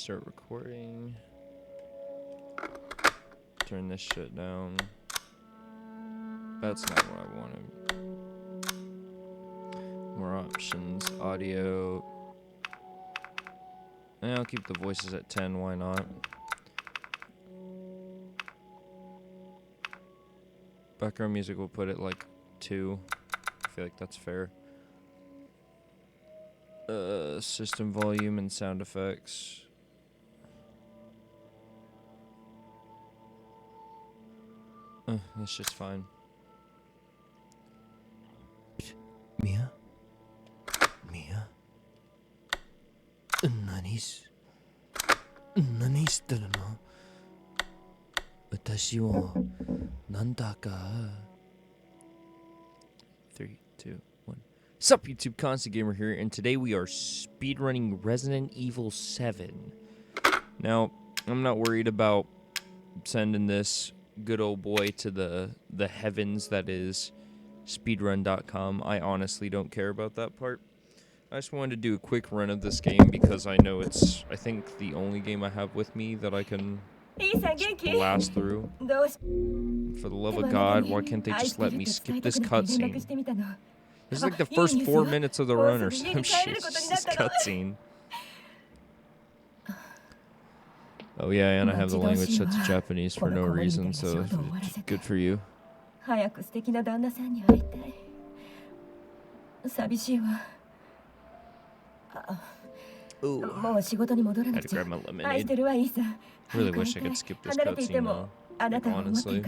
Start recording. Turn this shit down. That's not what I wanted. More options. Audio. And I'll keep the voices at 10. Why not? Background music, we'll put it like 2. I feel like that's fair. System volume and sound effects. That's just fine. Mia? Mia? Nani shiteるの? 私をなんだか 3, 2, 1. Sup YouTube, Constant Gamer here, and today we are speedrunning Resident Evil 7. Now, I'm not worried about sending this good old boy to the heavens that is speedrun.com. I honestly don't care about that part. I just wanted to do a quick run of this game because I know it's, I think, the only game I have with me that I can blast through. For the love of God, why can't they just let me skip this cutscene? This is like the first 4 minutes of the run or some shit. It's just this cutscene. Oh yeah, and I have the language set to Japanese for no reason, so good for you. Ooh, I had to grab my lemonade. Really wish I could skip this cutscene though, like, honestly.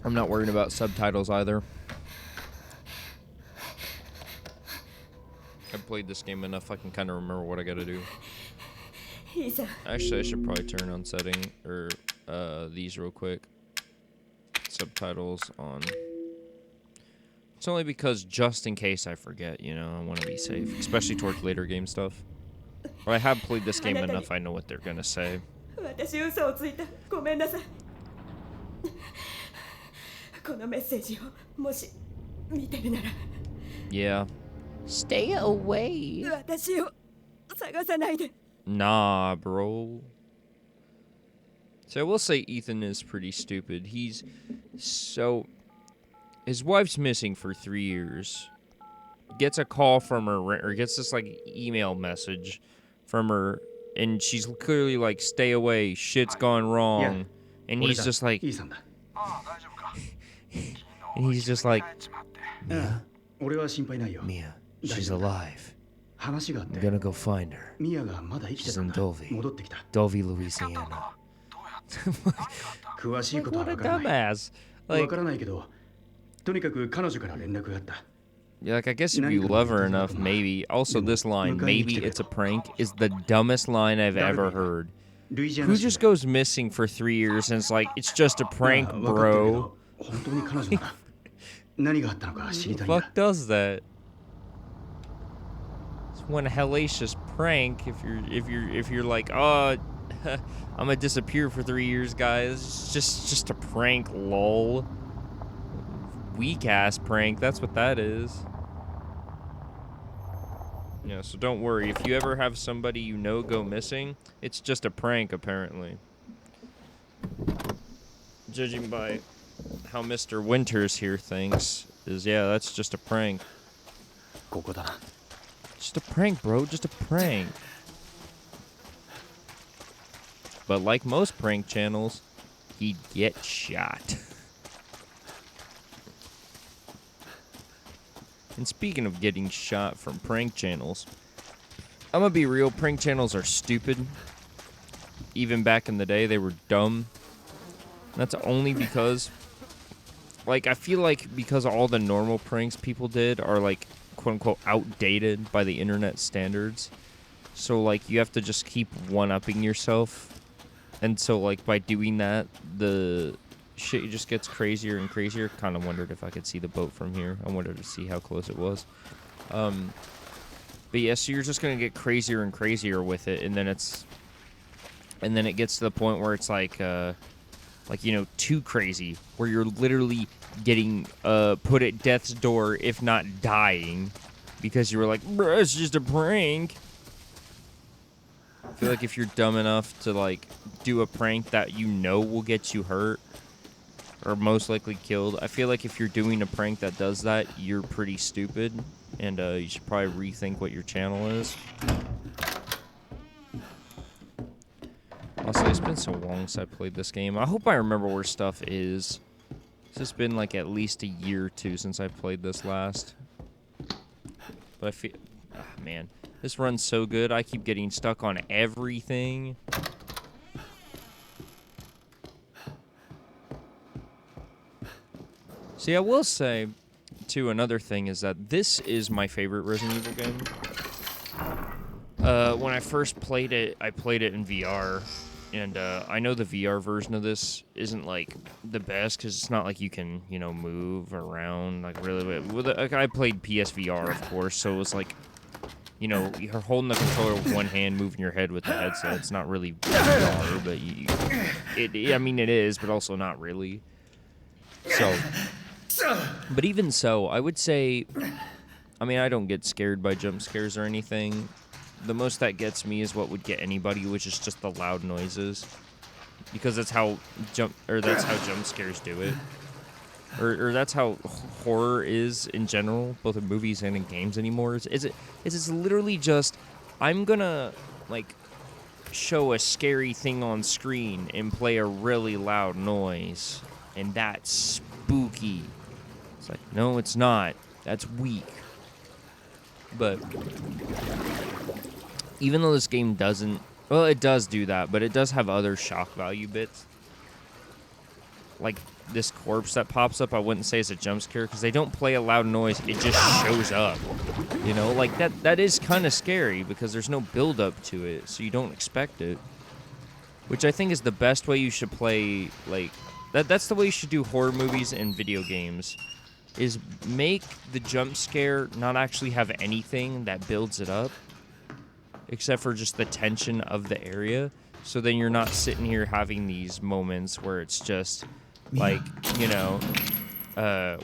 I'm not worried about subtitles either. I've played this game enough, I can kind of remember what I gotta do. Actually, I should probably turn on setting, or these real quick. Subtitles on. It's only because just in case I forget, you know, I want to be safe. Especially towards later game stuff. But I have played this game enough, I know what they're gonna say. Yeah. Stay away. Nah, bro. So I will say Ethan is pretty stupid. His wife's missing for 3 years. Gets a call from her, or gets this like email message from her, and she's clearly like, "Stay away, shit's gone wrong." And he's just like, Mia, she's alive. I'm gonna go find her. She's in Dovey, Louisiana. Like, what a dumbass. Like, yeah, like, I guess if you love her enough, maybe. Also, this line, "maybe it's a prank," is the dumbest line I've ever heard. Who just goes missing for 3 years and it's like, "It's just a prank, bro"? Who the fuck does that? It's one hellacious prank if you're like, "Oh, I'm gonna disappear for 3 years, guys. It's just a prank, lol." Weak ass prank, that's what that is. Yeah, so don't worry. If you ever have somebody you know go missing, it's just a prank, apparently. Judging by how Mr. Winters here thinks, yeah, that's just a prank. Just a prank, bro. Just a prank. But like most prank channels, he'd get shot. And speaking of getting shot from prank channels, I'm gonna be real, prank channels are stupid. Even back in the day, they were dumb. That's only because, like, I feel like because all the normal pranks people did are, like, quote-unquote outdated by the internet standards. So, like, you have to just keep one-upping yourself. And so, like, by doing that, the shit just gets crazier and crazier. Kind of wondered if I could see the boat from here. I wanted to see how close it was. But yeah, so you're just gonna get crazier and crazier with it, and then it gets to the point where it's like, you know, too crazy, where you're literally getting put at death's door, if not dying, because you were like, bruh, it's just a prank. I feel like if you're dumb enough to, like, do a prank that you know will get you hurt, or most likely killed, I feel like if you're doing a prank that does that, you're pretty stupid, and you should probably rethink what your channel is. Also, it's been so long since I played this game. I hope I remember where stuff is. It's just been like at least a year or two since I played this last. But I feel... Ah, man. This run's so good, I keep getting stuck on everything. See, I will say, too, another thing is that this is my favorite Resident Evil game. When I first played it, I played it in VR. And I know the VR version of this isn't, like, the best, because it's not like you can, you know, move around, like, really. Like, I played PSVR, of course, so it was like, you know, you're holding the controller with one hand, moving your head with the headset. It's not really VR, but I mean, it is, but also not really. So, but even so, I would say, I mean, I don't get scared by jump scares or anything. The most that gets me is what would get anybody, which is just the loud noises, because that's how jump scares do it, or that's how horror is in general, both in movies and in games anymore. It's literally just, I'm gonna like show a scary thing on screen and play a really loud noise, and that's spooky. It's like, no, it's not. That's weak. But even though this game doesn't... Well, it does do that, but it does have other shock value bits. Like this corpse that pops up, I wouldn't say it's a jump scare, because they don't play a loud noise, it just shows up. You know, like that is kind of scary, because there's no build-up to it, so you don't expect it. Which I think is the best way you should play, like... That's the way you should do horror movies and video games. Is make the jump scare not actually have anything that builds it up, except for just the tension of the area. So then you're not sitting here having these moments where it's just like, you know,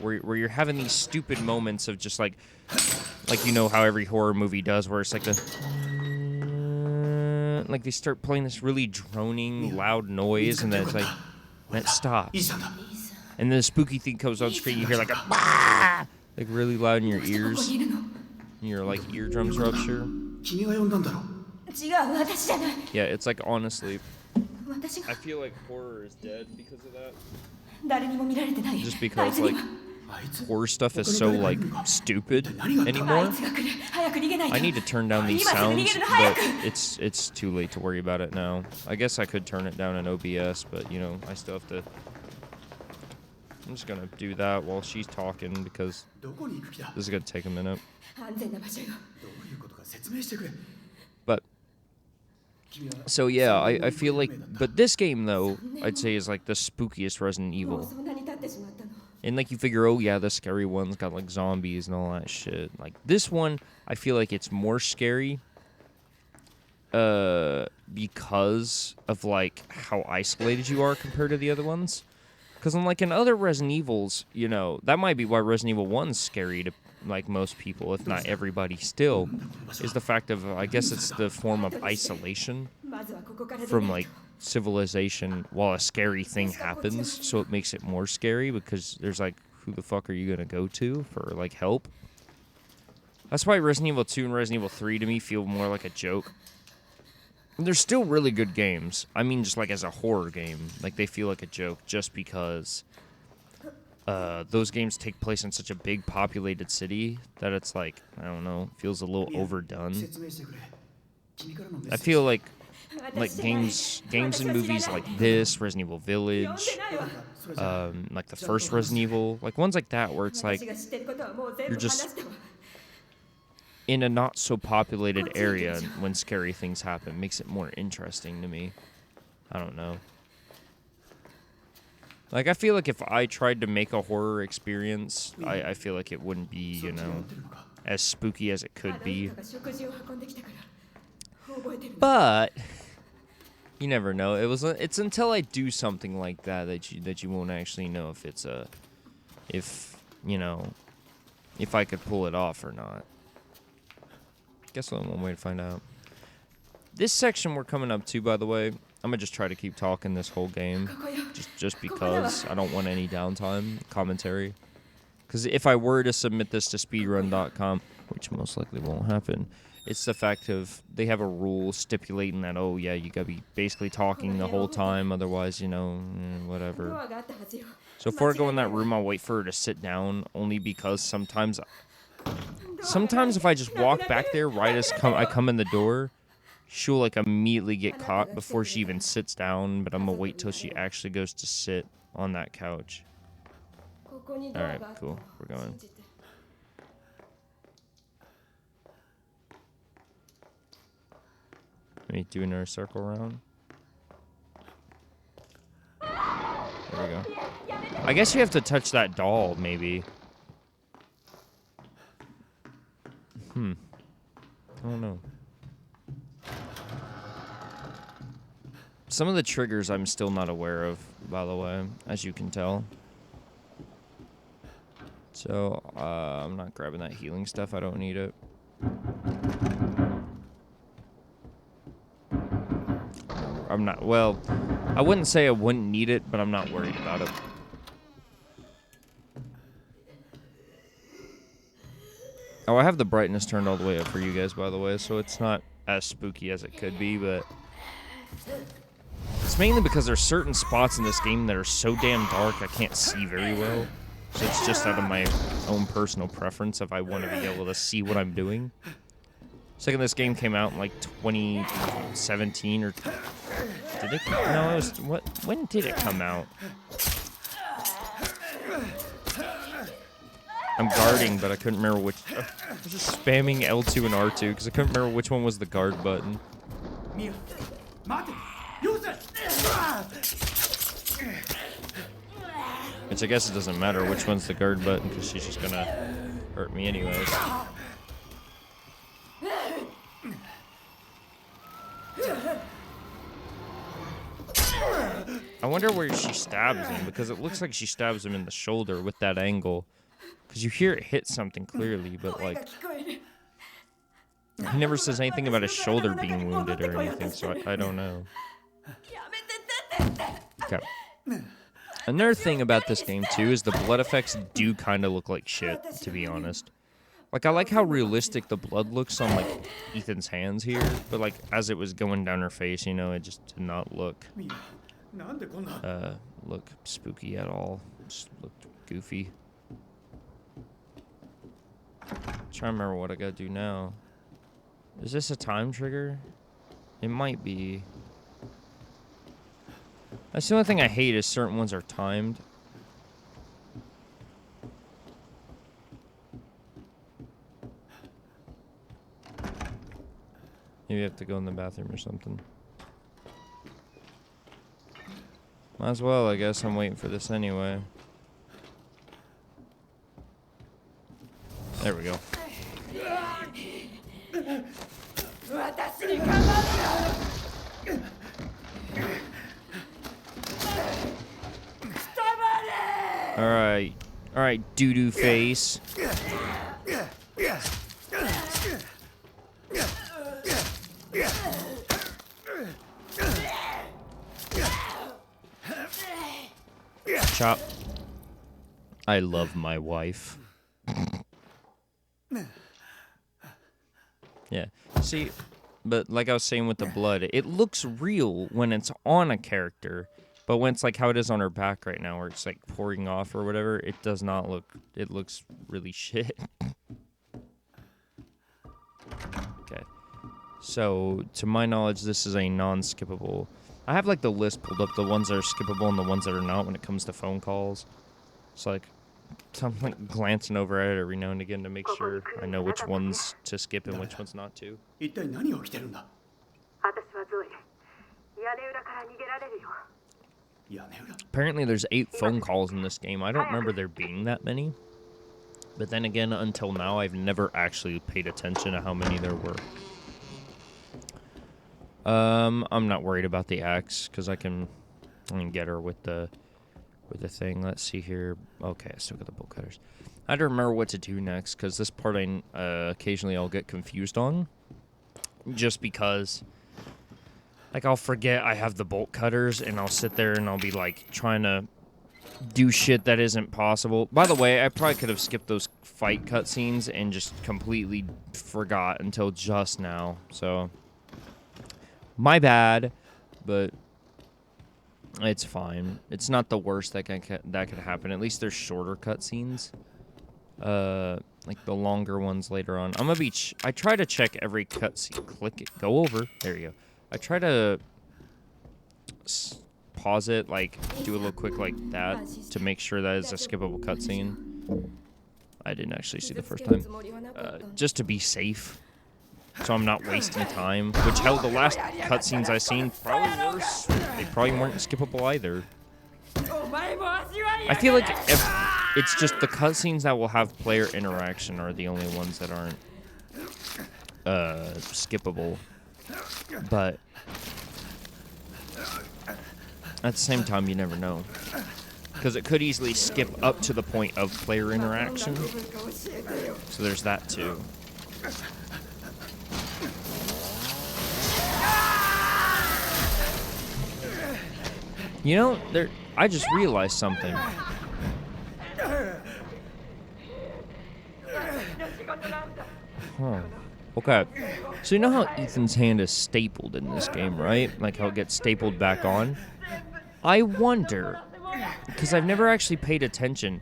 where you're having these stupid moments of just like you know how every horror movie does, where it's like like they start playing this really droning loud noise, and then it's like, and it stops. And then the spooky thing comes on screen, you hear like a bah! Like really loud in your ears. And your like eardrums rupture. Yeah, it's like, honestly, I feel like horror is dead because of that. Just because like horror stuff is so like stupid anymore. I need to turn down these sounds, but it's too late to worry about it now. I guess I could turn it down in OBS, but you know, I still have to... I'm just gonna do that while she's talking, because this is gonna take a minute. But so yeah, I feel like, but this game though, I'd say is like the spookiest Resident Evil. And like you figure, oh yeah, the scary one's got like zombies and all that shit. Like this one, I feel like it's more scary because of like how isolated you are compared to the other ones. Because unlike in other Resident Evils, you know, that might be why Resident Evil 1's scary to, like, most people, if not everybody still, is the fact of, I guess it's the form of isolation from, like, civilization while a scary thing happens, so it makes it more scary, because there's, like, who the fuck are you gonna go to for, like, help? That's why Resident Evil 2 and Resident Evil 3, to me, feel more like a joke. They're still really good games. I mean, just like as a horror game, like they feel like a joke just because those games take place in such a big populated city that it's like, I don't know, feels a little overdone. I feel like games and movies like this, Resident Evil Village, like the first Resident Evil, like ones like that where it's like you're just in a not so populated area when scary things happen, makes it more interesting to me. I don't know. Like, I feel like if I tried to make a horror experience, I feel like it wouldn't be, you know, as spooky as it could be. But you never know. It's until I do something like that that you won't actually know if it's if, you know, if I could pull it off or not. Guess only one way to find out. This section we're coming up to, by the way, I'm gonna just try to keep talking this whole game, just because I don't want any downtime commentary. Because if I were to submit this to speedrun.com, which most likely won't happen, it's the fact of they have a rule stipulating that, oh yeah, you gotta be basically talking the whole time, otherwise, you know, whatever. So before I go in that room, I'll wait for her to sit down, only because sometimes if I just walk back there right as I come in the door, she'll like immediately get caught before she even sits down, but I'm gonna wait till she actually goes to sit on that couch. Alright, cool. We're going. Let me do another circle round. There we go. I guess you have to touch that doll, maybe. I don't know. Some of the triggers I'm still not aware of, by the way, as you can tell. So, I'm not grabbing that healing stuff. I don't need it. I'm not, well, I wouldn't say I wouldn't need it, but I'm not worried about it. Oh, I have the brightness turned all the way up for you guys, by the way, so it's not as spooky as it could be, but it's mainly because there's certain spots in this game that are so damn dark I can't see very well. So it's just out of my own personal preference if I want to be able to see what I'm doing. Second, this game came out in like 2017 or did it? No, it was what? When did it come out? I'm guarding, but I couldn't remember which. I was just spamming L2 and R2 because I couldn't remember which one was the guard button. Which I guess it doesn't matter which one's the guard button because she's just gonna hurt me anyways. I wonder where she stabs him, because it looks like she stabs him in the shoulder with that angle. Because you hear it hit something clearly, but like... He never says anything about his shoulder being wounded or anything, so I don't know. Okay. Another thing about this game, too, is the blood effects do kind of look like shit, to be honest. Like, I like how realistic the blood looks on, like, Ethan's hands here, but, like, as it was going down her face, you know, it just did not look spooky at all. Just looked goofy. Trying to remember what I gotta do now. Is this a time trigger? It might be. That's the only thing I hate is certain ones are timed. Maybe you have to go in the bathroom or something. Might as well, I guess. I'm waiting for this anyway. There we go. Alright. Alright, doo-doo face. Chop. I love my wife. Yeah. See, but like I was saying with the blood, it looks real when it's on a character, but when it's like how it is on her back right now, where it's like pouring off or whatever, it does not look, it looks really shit. Okay. So, to my knowledge, this is a non-skippable. I have like the list pulled up, the ones that are skippable and the ones that are not when it comes to phone calls. It's like, so I'm like glancing over at it every now and again to make sure I know which ones to skip and which ones not to. Apparently there's 8 phone calls in this game. I don't remember there being that many. But then again, until now, I've never actually paid attention to how many there were. I'm not worried about the axe, because I can get her with the with the thing. Let's see here. Okay, I still got the bolt cutters. I had to remember what to do next, because this part occasionally I'll get confused on. Just because, like, I'll forget I have the bolt cutters, and I'll sit there and I'll be, like, trying to do shit that isn't possible. By the way, I probably could have skipped those fight cutscenes and just completely forgot until just now. So, my bad, but it's fine. It's not the worst that could happen. At least there's shorter cutscenes. Like the longer ones later on. I'm gonna be. I try to check every cutscene. Click it. Go over. There you go. I try to pause it, like do a little quick like that to make sure that it's a skippable cutscene. I didn't actually see the first time. Just to be safe, so I'm not wasting time. Which hell, the last cutscenes I seen probably worse. They probably weren't skippable either. I feel like it's just the cutscenes that will have player interaction are the only ones that aren't skippable. But at the same time, you never know, because it could easily skip up to the point of player interaction. So there's that too. You know, I just realized something. Huh. Okay. So you know how Ethan's hand is stapled in this game, right? Like how it gets stapled back on? I wonder, because I've never actually paid attention,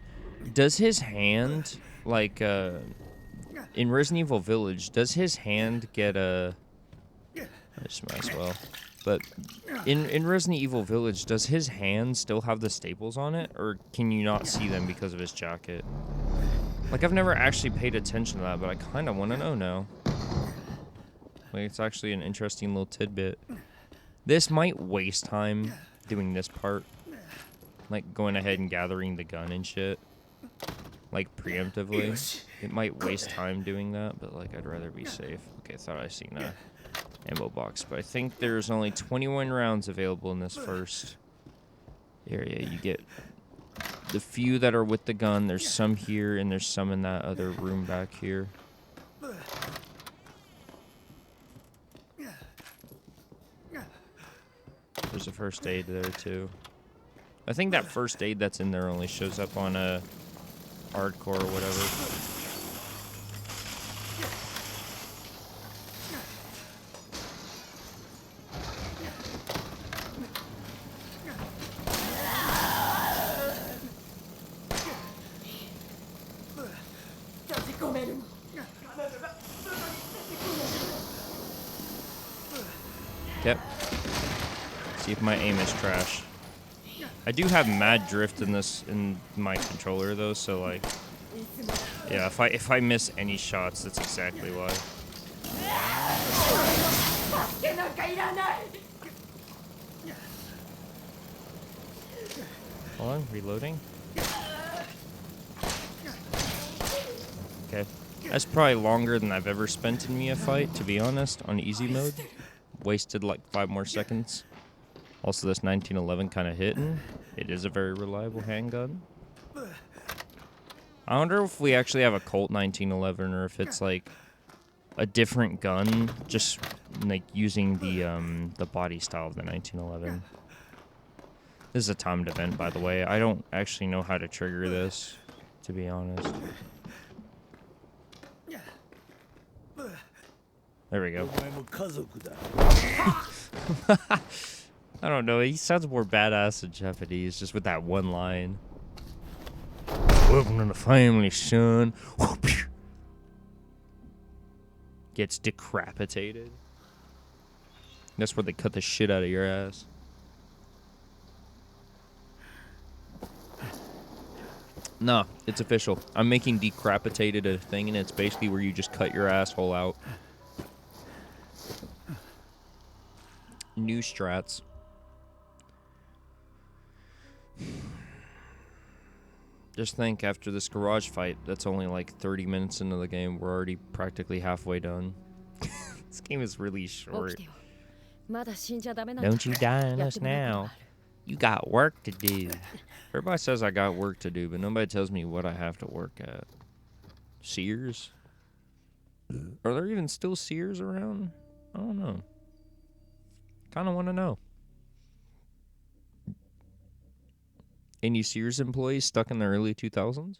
does his hand, like, in Resident Evil Village, does his hand get a... I just might as well. But in Resident Evil Village, does his hand still have the staples on it? Or can you not see them because of his jacket? Like, I've never actually paid attention to that, but I kind of want to know now. Like, it's actually an interesting little tidbit. This might waste time doing this part. Like, going ahead and gathering the gun and shit. Like, preemptively. It might waste time doing that, but, like, I'd rather be safe. Okay, I thought I seen a ammo box, but I think there's only 21 rounds available in this first area. You get the few that are with the gun. There's some here, and there's some in that other room back here. There's a first aid there, too. I think that first aid that's in there only shows up on a hardcore or whatever. Yep. See if my aim is trash. I do have mad drift in my controller though, so like, yeah, if I miss any shots, that's exactly why. Hold on, reloading. Okay, that's probably longer than I've ever spent in a fight, to be honest, on easy mode. Wasted like 5 more seconds. Also, this 1911 kind of hitting. It is a very reliable handgun. I wonder if we actually have a Colt 1911 or if it's like a different gun, just like using the body style of the 1911. This is a timed event, by the way. I don't actually know how to trigger this, to be honest. There we go. I don't know. He sounds more badass in Japanese, just with that one line. Welcome to the family, son. Gets decapitated. That's where they cut the shit out of your ass. Nah, it's official. I'm making decapitated a thing, and it's basically where you just cut your asshole out. New strats. Just think, after this garage fight, that's only like 30 minutes into the game, we're already practically halfway done. This game is really short. Don't you die on us now. You got work to do. Everybody says I got work to do, but nobody tells me what I have to work at. Sears? Are there even still Sears around? I don't know. Kind of want to know. Any Sears employees stuck in the early 2000s?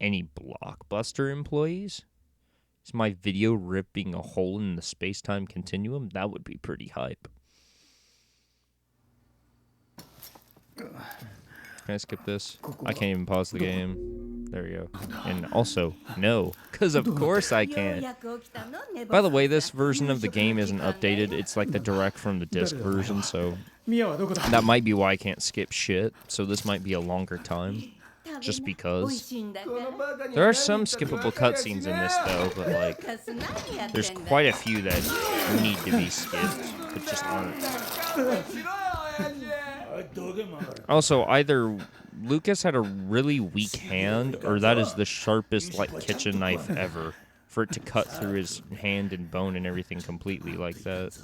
Any Blockbuster employees? Is my video ripping a hole in the space-time continuum? That would be pretty hype. Can I skip this? I can't even pause the game. There we go. And also, no. Because of course I can't. By the way, this version of the game isn't updated. It's like the direct from the disc version, so that might be why I can't skip shit. So this might be a longer time. Just because. There are some skippable cutscenes in this, though, but, like, there's quite a few that need to be skipped, but just aren't. Also, either Lucas had a really weak hand, or that is the sharpest, like, kitchen knife ever, for it to cut through his hand and bone and everything completely like that.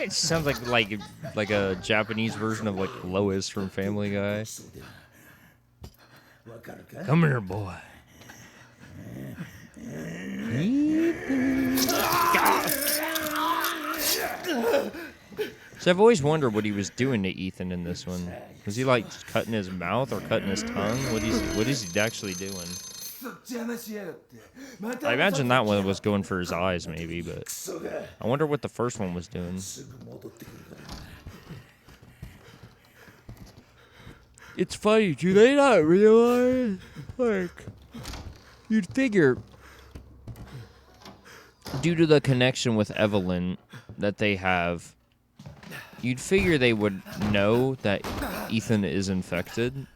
It sounds like a Japanese version of like Lois from Family Guy. Come here, boy. So I've always wondered what he was doing to Ethan in this one. Was he like cutting his mouth or cutting his tongue? What is he actually doing? I imagine that one was going for his eyes maybe, but I wonder what the first one was doing. It's funny, do they not realize? Like, you'd figure, due to the connection with Evelyn that they have, you'd figure they would know that Ethan is infected.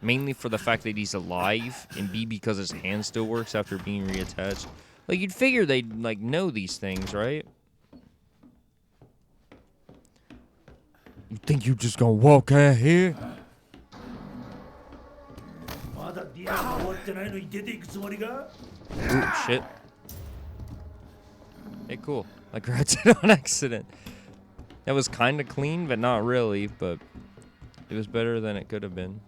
Mainly for the fact that he's alive, and B, because his hand still works after being reattached. Like, you'd figure they'd, like, know these things, right? You think you just gonna walk out here? Ooh, shit. Hey, cool. I grabbed it on accident. That was kind of clean, but not really, but it was better than it could have been.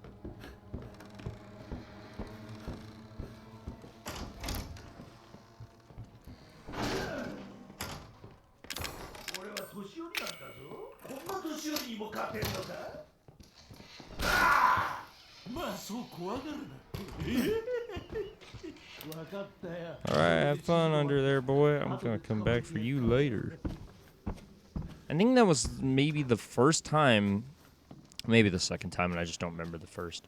Alright, have fun under there, boy. I'm gonna come back for you later. I think that was maybe the first time, maybe the second time, and I just don't remember the first,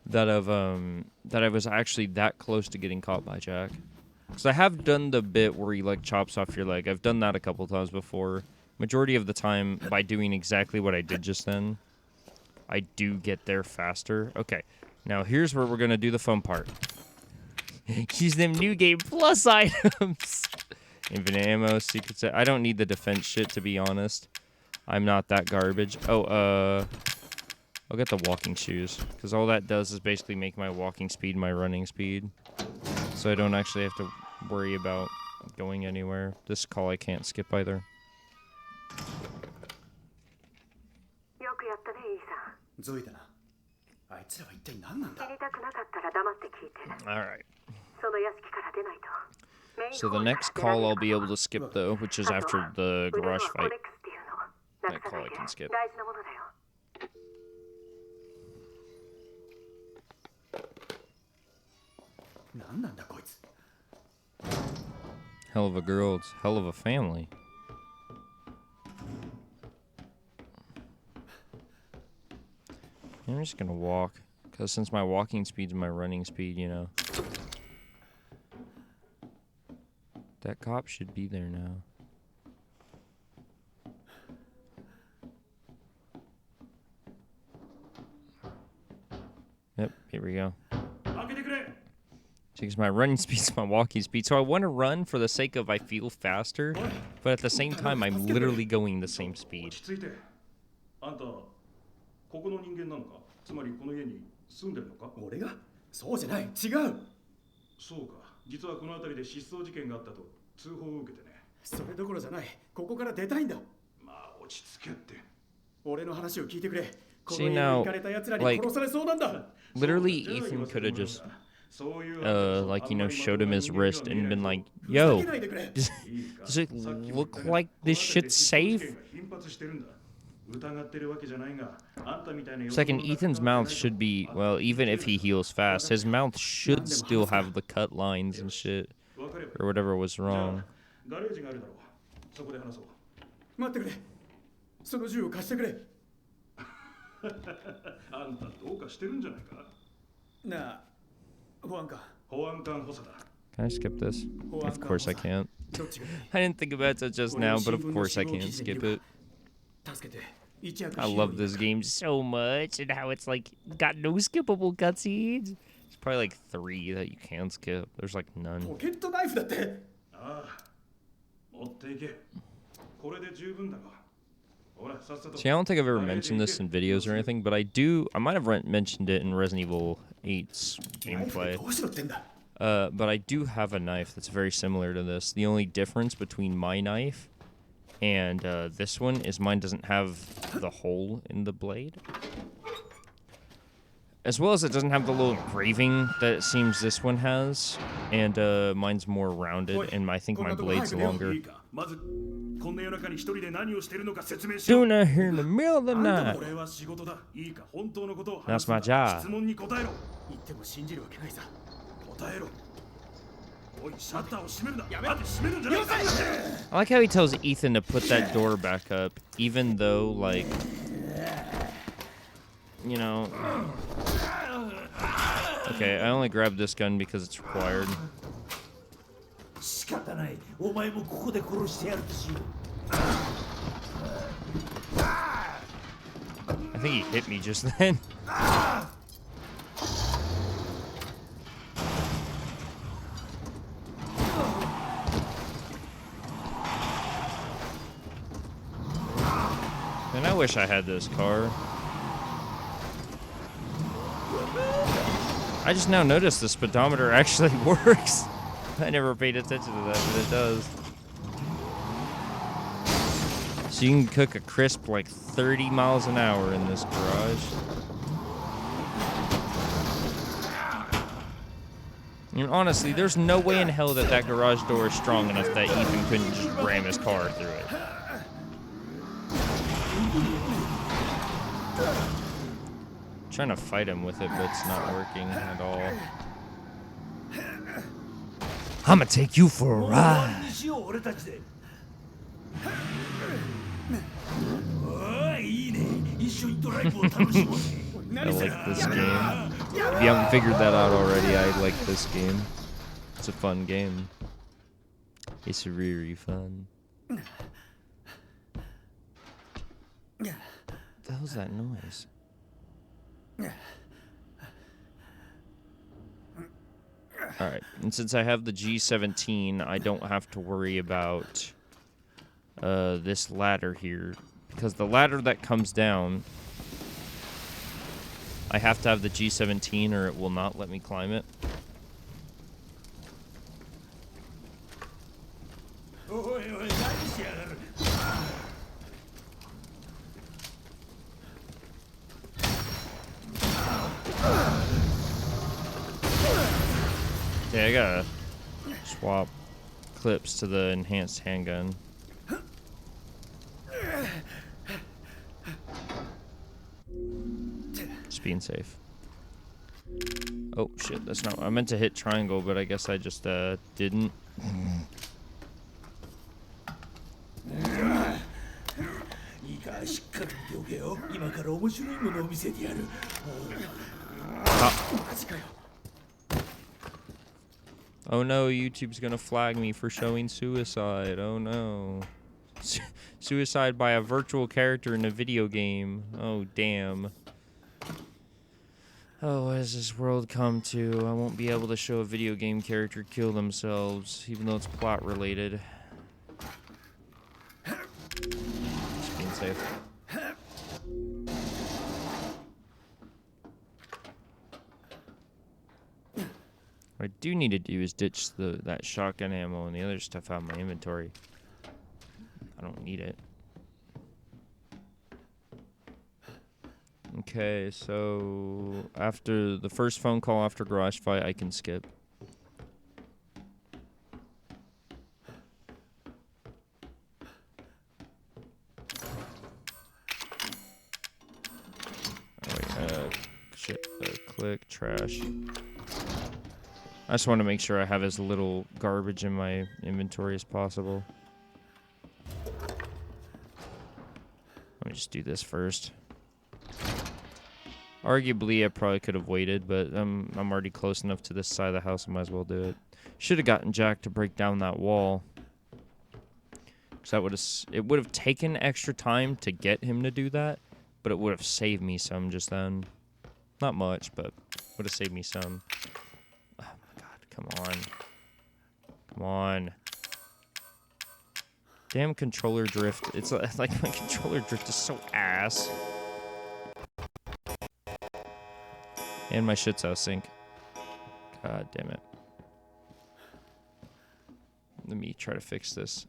that I was actually that close to getting caught by Jack. Because I have done the bit where he, like, chops off your leg. I've done that a couple times before. Majority of the time, by doing exactly what I did just then, I do get there faster. Okay, now here's where we're gonna do the fun part. Use them new game plus items. Infinite ammo, secret set. I don't need the defense shit, to be honest. I'm not that garbage. Oh, I'll get the walking shoes, because all that does is basically make my walking speed my running speed. So I don't actually have to worry about going anywhere. This call I can't skip either. Alright. So the next call I'll be able to skip, though, which is after the garage fight. That call I can skip. Hell of a girl, it's hell of a family. I'm just gonna walk, because since my walking speed's my running speed, you know. That cop should be there now. Yep, here we go. Because my running speed's my walking speed, so I want to run for the sake of I feel faster, but at the same time, I'm literally going the same speed. あんたここの人間なのか？つまりこの家に住んでるのか？俺が？そうじゃない、違う。そうか、実はこの辺りで失踪事件があったと通報を受けてね。それどころじゃない、ここから出たいんだ。まあ落ち着けって。俺の話を聞いてくれ。この See 家に now, 行かれた奴らに like, 殺されそうなんだ。 literally, Ethan could have just, like, you know, showed him his wrist and been like, yo, does it look like this shit's safe? Second, Ethan's mouth should be, well, even if he heals fast, his mouth should still have the cut lines and shit, or whatever was wrong. 待ってくれ。その銃を貸してくれ。あんたどうかしてるんじゃないか？なあ、保安官。保安官補佐だ。Can I skip this? Of course I can't. I didn't think about that just now, but of course I can't skip it. I love this game so much, and how it's like got no skippable cutscenes. There's probably like 3 that you can skip. There's like none. ポケットナイフだって。ああ、持っていけ。これで十分だが。See, I don't think I've ever mentioned this in videos or anything, but I might have mentioned it in Resident Evil 8's gameplay. But I do have a knife that's very similar to this. The only difference between my knife and this one is mine doesn't have the hole in the blade. As well as it doesn't have the little engraving that it seems this one has. And mine's more rounded, and I think my blade's longer. Sooner here in the middle of the night. That's my job. I like how he tells Ethan to put that door back up, even though, like, you know... Okay, I only grabbed this gun because it's required. I think he hit me just then. And I wish I had this car. I just now noticed the speedometer actually works. I never paid attention to that, but it does. So you can cook a crisp like 30 miles an hour in this garage. And honestly, there's no way in hell that that garage door is strong enough that Ethan couldn't just ram his car through it. Trying to fight him with it, but it's not working at all. I'ma take you for a ride. I like this game. If you haven't figured that out already, I like this game. It's a fun game. It's really fun. What the hell's that noise? Alright, and since I have the G17, I don't have to worry about this ladder here. Because the ladder that comes down, I have to have the G17 or it will not let me climb it. Yeah, I gotta swap clips to the enhanced handgun. Just being safe. Oh shit, that's not. I meant to hit triangle, but I guess I just didn't. Oh no, YouTube's gonna flag me for showing suicide. Oh no. Suicide by a virtual character in a video game. Oh damn. Oh, what has this world come to? I won't be able to show a video game character kill themselves, even though it's plot related. Just being safe. What I do need to do is ditch that shotgun ammo and the other stuff out of my inventory. I don't need it. Okay, so after the first phone call after garage fight, I can skip. Click trash. I just want to make sure I have as little garbage in my inventory as possible. Let me just do this first. Arguably, I probably could have waited, but I'm already close enough to this side of the house. I might as well do it. Should have gotten Jack to break down that wall. Cause it would have taken extra time to get him to do that, but it would have saved me some just then. Not much, but would have saved me some. Oh my god, come on. Come on. Damn controller drift. It's like my controller drift is so ass. And my shit's out of sync. God damn it. Let me try to fix this.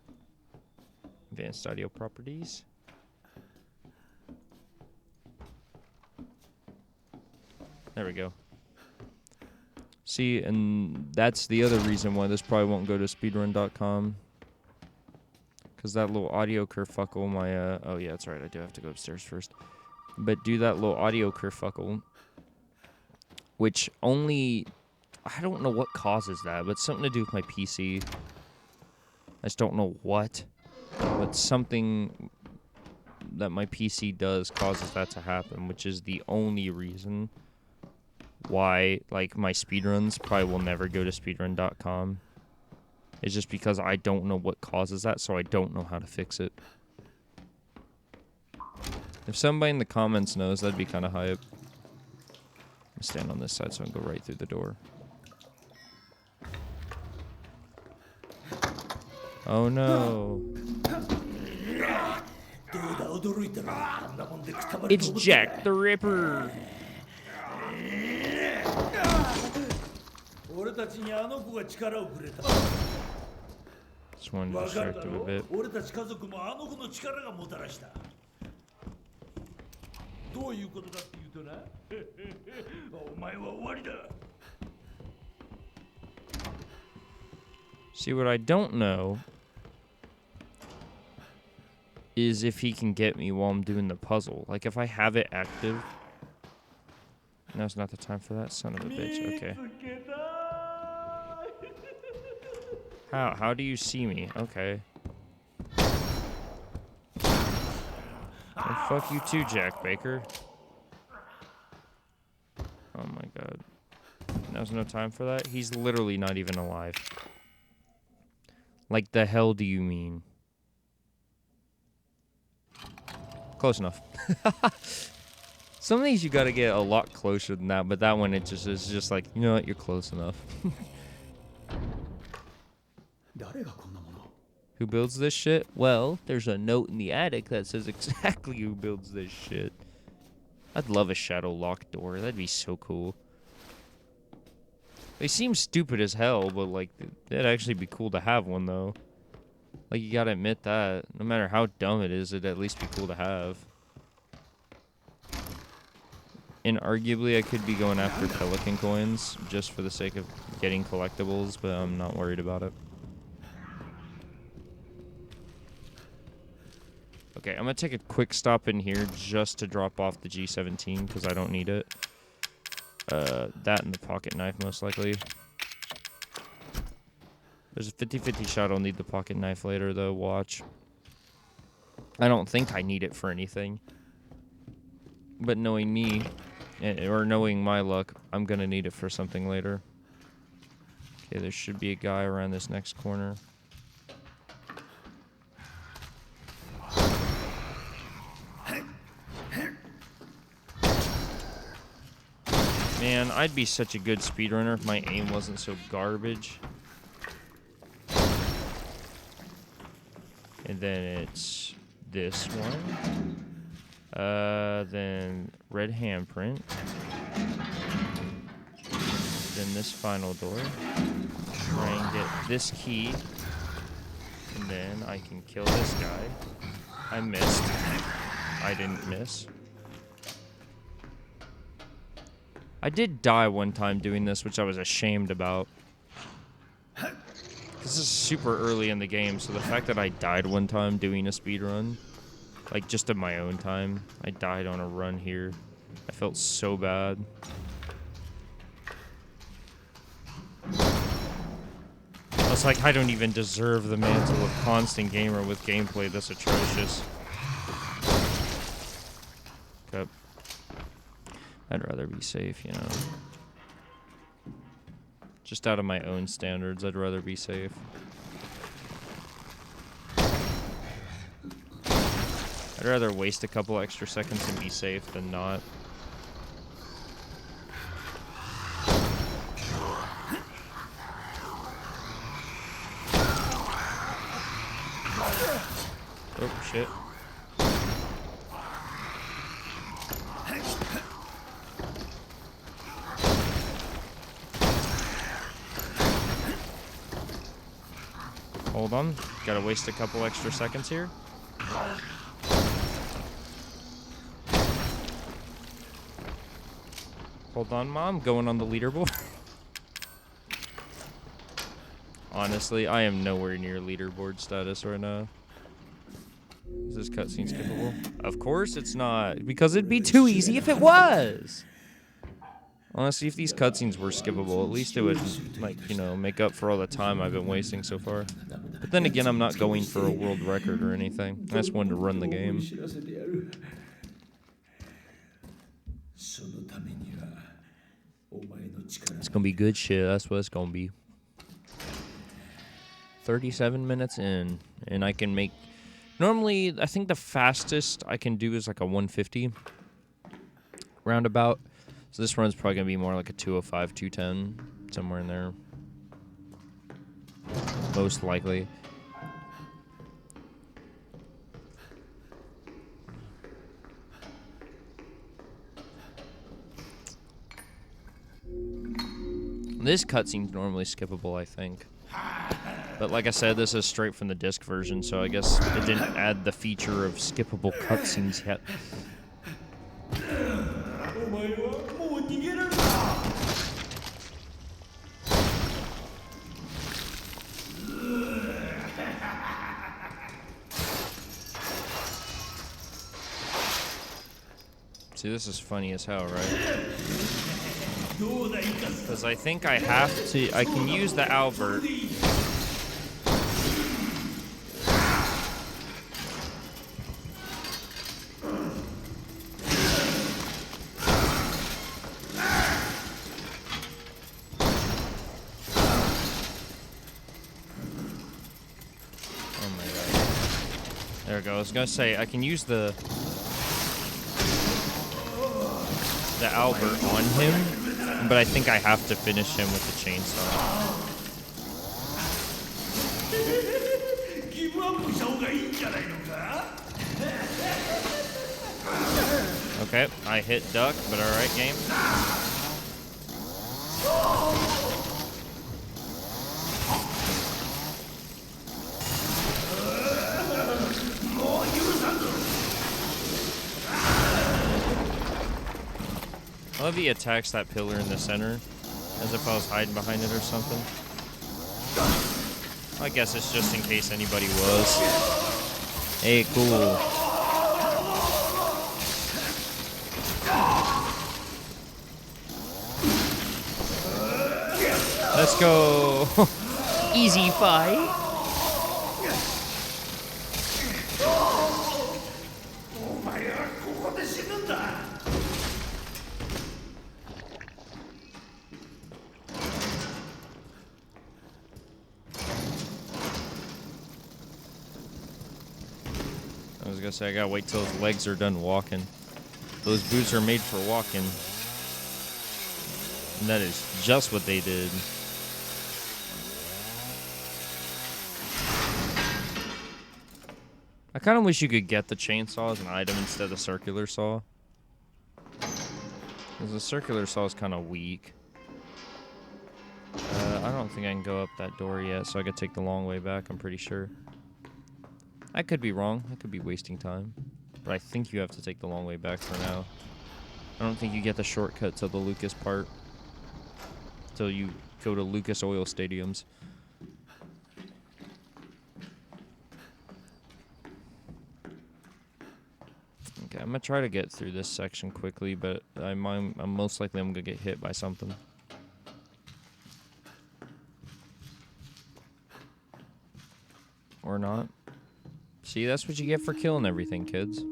Advanced audio properties. There we go. See, and that's the other reason why this probably won't go to speedrun.com. Because that little audio kerfuckle, oh yeah, that's right, I do have to go upstairs first. But do that little audio kerfuckle, which only, I don't know what causes that, but something to do with my PC. I just don't know what, but something that my PC does causes that to happen, which is the only reason why, like, my speedruns probably will never go to speedrun.com. It's just because I don't know what causes that, so I don't know how to fix it. If somebody in the comments knows, that'd be kind of hype. I'm gonna stand on this side so I can go right through the door. Oh no. It's Jack the Ripper. Just wanted to distract him a bit. See, what I don't know is if he can get me while I'm doing the puzzle. Like, if I have it active. Now's not the time for that, son of a bitch. Okay. How do you see me? Okay. Well, fuck you too, Jack Baker. Oh my god. Now's no time for that? He's literally not even alive. Like, the hell do you mean? Close enough. Some of these you gotta get a lot closer than that, but that one it just is just like, you know what, you're close enough. Who builds this shit? Well, there's a note in the attic that says exactly who builds this shit. I'd love a shadow lock door. That'd be so cool. They seem stupid as hell, but like, that'd actually be cool to have one though. Like, you gotta admit that. No matter how dumb it is, it'd at least be cool to have. And arguably, I could be going after Pelican coins just for the sake of getting collectibles, but I'm not worried about it. Okay, I'm gonna take a quick stop in here just to drop off the G17 because I don't need it. That and the pocket knife most likely. There's a 50-50 shot I'll need the pocket knife later though, watch. I don't think I need it for anything. But knowing me, or knowing my luck, I'm gonna need it for something later. Okay, there should be a guy around this next corner. Man, I'd be such a good speedrunner if my aim wasn't so garbage. And then it's this one. Then red handprint. Then in this final door. Try and get this key. And then I can kill this guy. I missed. I didn't miss. I did die one time doing this, which I was ashamed about. This is super early in the game, so the fact that I died one time doing a speedrun, like just in my own time, I died on a run here. I felt so bad. I was like, I don't even deserve the mantle of constant gamer with gameplay this atrocious. Okay. I'd rather be safe, you know. Just out of my own standards, I'd rather be safe. I'd rather waste a couple extra seconds and be safe than not. Oh, shit. Hold on. Gotta waste a couple extra seconds here. Hold on, Mom. Going on the leaderboard. Honestly, I am nowhere near leaderboard status right now. Is this cutscene skippable? Of course it's not, because it'd be too easy if it was. Honestly, if these cutscenes were skippable, at least it would, like, you know, make up for all the time I've been wasting so far. But then again, I'm not going for a world record or anything. I just wanted to run the game. It's gonna be good shit, that's what it's gonna be. 37 minutes in, and I can make... Normally, I think the fastest I can do is like a 150 roundabout. So this run's probably going to be more like a 205, 210, somewhere in there. Most likely. This cutscene's normally skippable, I think. But like I said, this is straight from the disc version, so I guess it didn't add the feature of skippable cutscenes yet. See, this is funny as hell, right? Because I think I have to... I can use the Albert... There we go. I was gonna say I can use the Albert on him, but I think I have to finish him with the chainsaw. Okay, I hit duck, but alright, game. I love he attacks that pillar in the center, as if I was hiding behind it or something. I guess it's just in case anybody was. Hey, cool. Let's go. Easy fight. I was gonna say, I gotta wait till his legs are done walking. Those boots are made for walking. And that is just what they did. I kind of wish you could get the chainsaw as an item instead of the circular saw. Because the circular saw is kind of weak. don't think I can go up that door yet, so I could take the long way back, I'm pretty sure. I could be wrong. I could be wasting time. But I think you have to take the long way back for now. I don't think you get the shortcut to the Lucas part till you go to Lucas Oil Stadiums. Okay, I'm gonna try to get through this section quickly, but I'm most likely I'm gonna get hit by something. Or not. See, that's what you get for killing everything, kids.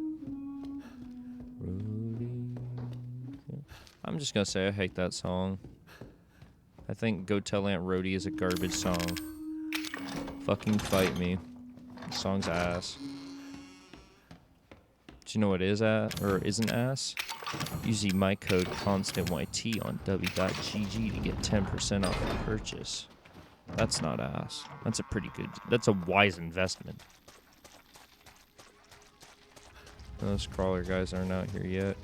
I'm just gonna say I hate that song. I think Go Tell Aunt Rhodey is a garbage song. Fucking fight me. The song's ass. Do you know what is ass or isn't ass? Use my code CONSTANTYT on w.gg to get 10% off your purchase. That's not ass. That's a pretty good. That's a wise investment. Those crawler guys aren't out here yet.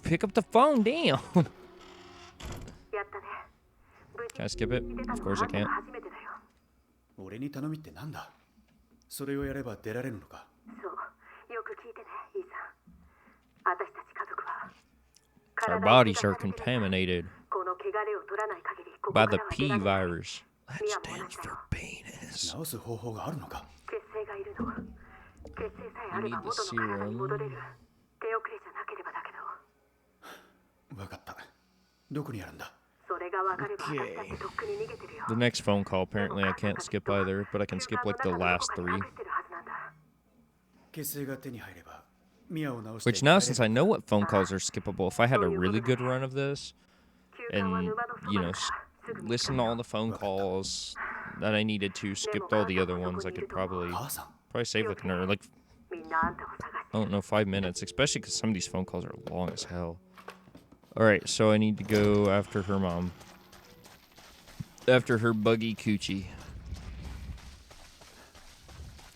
Pick up the phone, damn. Can I skip it? Of course I can't. 俺に頼みってなんだそれをやれば出られるのかそうよく聞いてねイーさん私たち家族は Our bodies are contaminated by the P virus. That stands for penis. 治す方法があるのか You need the serum. 分かったどこにあるんだ Okay. The next phone call, apparently I can't skip either, but I can skip like the last 3. Which now, since I know what phone calls are skippable, if I had a really good run of this, and, you know, listen to all the phone calls that I needed to, skipped all the other ones, I could probably save like another, like, I don't know, 5 minutes, especially because some of these phone calls are long as hell. Alright, so I need to go after her mom. After her buggy coochie.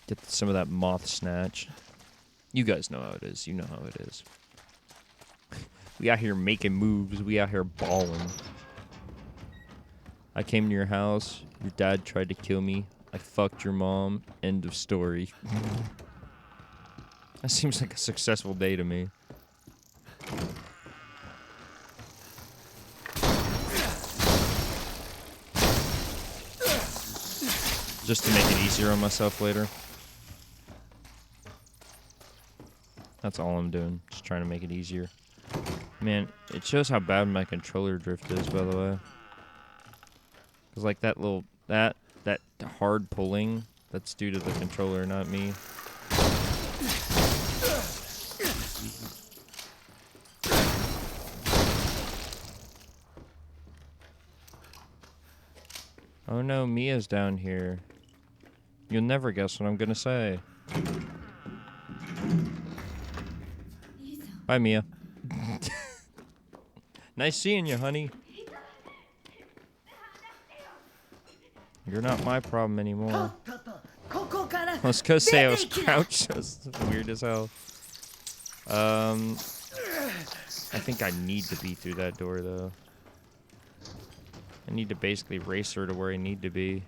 Get some of that moth snatch. You guys know how it is. You know how it is. We out here making moves. We out here balling. I came to your house. Your dad tried to kill me. I fucked your mom. End of story. That seems like a successful day to me. Just to make it easier on myself later. That's all I'm doing. Just trying to make it easier. Man, it shows how bad my controller drift is, by the way. Because like that little, that hard pulling, that's due to the controller, not me. Oh no, Mia's down here. You'll never guess what I'm gonna say. Bye, Mia. Nice seeing you, honey. You're not my problem anymore. I was gonna say I was crouched. That's weird as hell. I think I need to be through that door, though. I need to basically race her to where I need to be.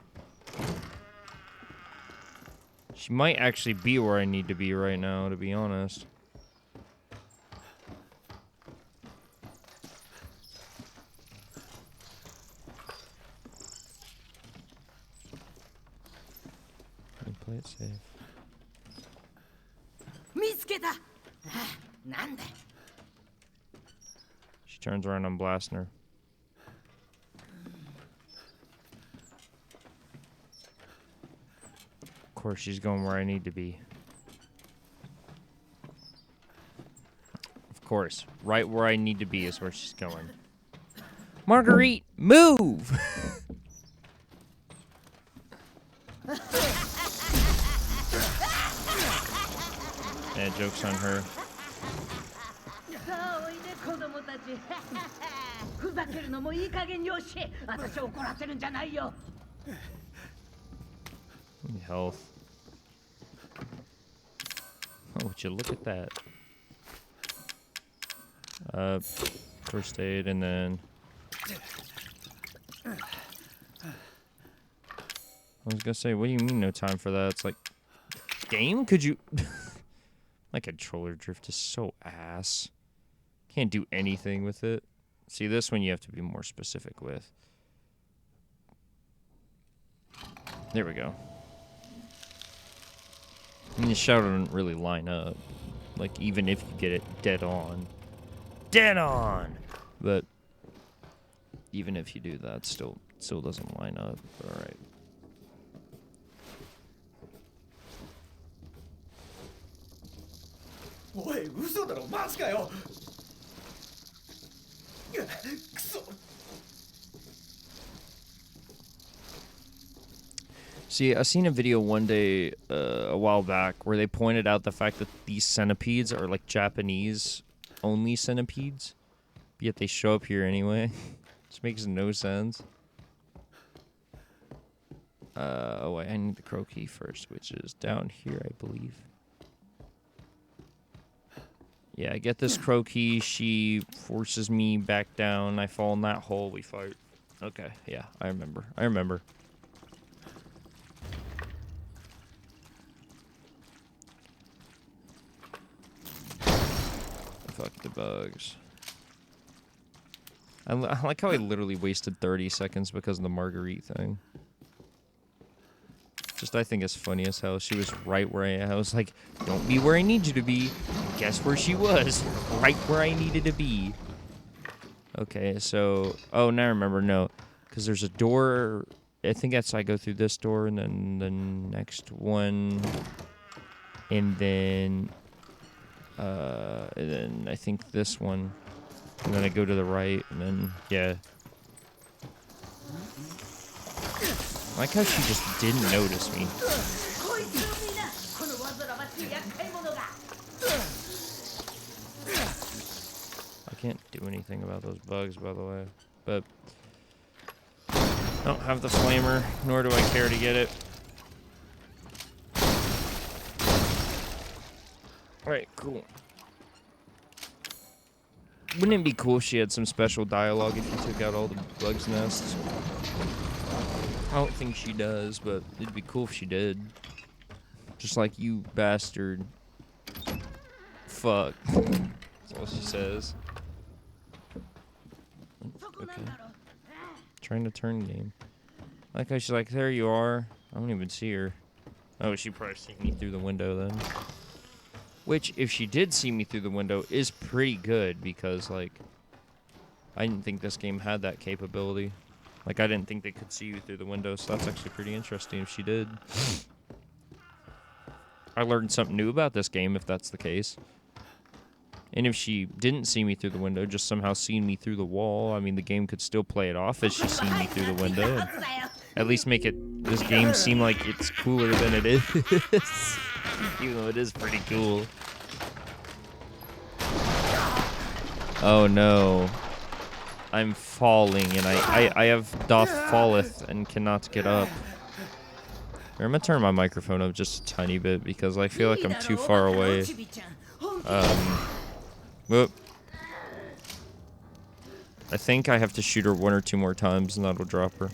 She might actually be where I need to be right now, to be honest. Let me play it safe. She turns around, I'm blasting her. Of course, she's going where I need to be. Of course, right where I need to be is where she's going. Marguerite, move! Yeah, joke's on her. Health. Oh, would you look at that? First aid, and then I was gonna say, what do you mean no time for that? It's like, game? Could you? My controller drift is so ass. Can't do anything with it. See, this one you have to be more specific with. There we go. I mean, the shadow doesn't really line up. Like, even if you get it dead on. Dead on! But even if you do that, still doesn't line up. Alright. Oi, 嘘だろ、マジかよ。くそ。 See, I seen a video one day, a while back, where they pointed out the fact that these centipedes are like Japanese-only centipedes, yet they show up here anyway. Just makes no sense. Oh wait, I need the crow key first, which is down here, I believe. Yeah, I get this crow key, she forces me back down, I fall in that hole, we fight. Okay, yeah, I remember. Fuck the bugs. I like how I literally wasted 30 seconds because of the Marguerite thing. Just, I think it's funny as hell. She was right where I was like, don't be where I need you to be. Guess where she was? Right where I needed to be. Okay, so... Oh, now I remember, no. Because there's a door... I think that's... I go through this door, and then the next one... And then I think this one. And then I go to the right, and then... Yeah. I like how she just didn't notice me. I can't do anything about those bugs, by the way. But I don't have the flamer, nor do I care to get it. Alright, cool. Wouldn't it be cool if she had some special dialogue if you took out all the bugs' nests? I don't think she does, but it'd be cool if she did. Just like, you bastard. Fuck. That's all she says. Okay. Trying to turn game. Like how she's like, there you are. I don't even see her. Oh, she probably seen me through the window then. Which, if she did see me through the window, is pretty good because, like, I didn't think this game had that capability. Like, I didn't think they could see you through the window, so that's actually pretty interesting if she did. I learned something new about this game, if that's the case. And if she didn't see me through the window, just somehow seen me through the wall, I mean, the game could still play it off as she's seen me through the window. And at least make this game seem like it's cooler than it is. Even though it is pretty cool. Oh no. I'm falling, and I have doth falleth and cannot get up. Here, I'm gonna turn my microphone up just a tiny bit because I feel like I'm too far away. Whoop. I think I have to shoot her 1 or 2 more times and that'll drop her.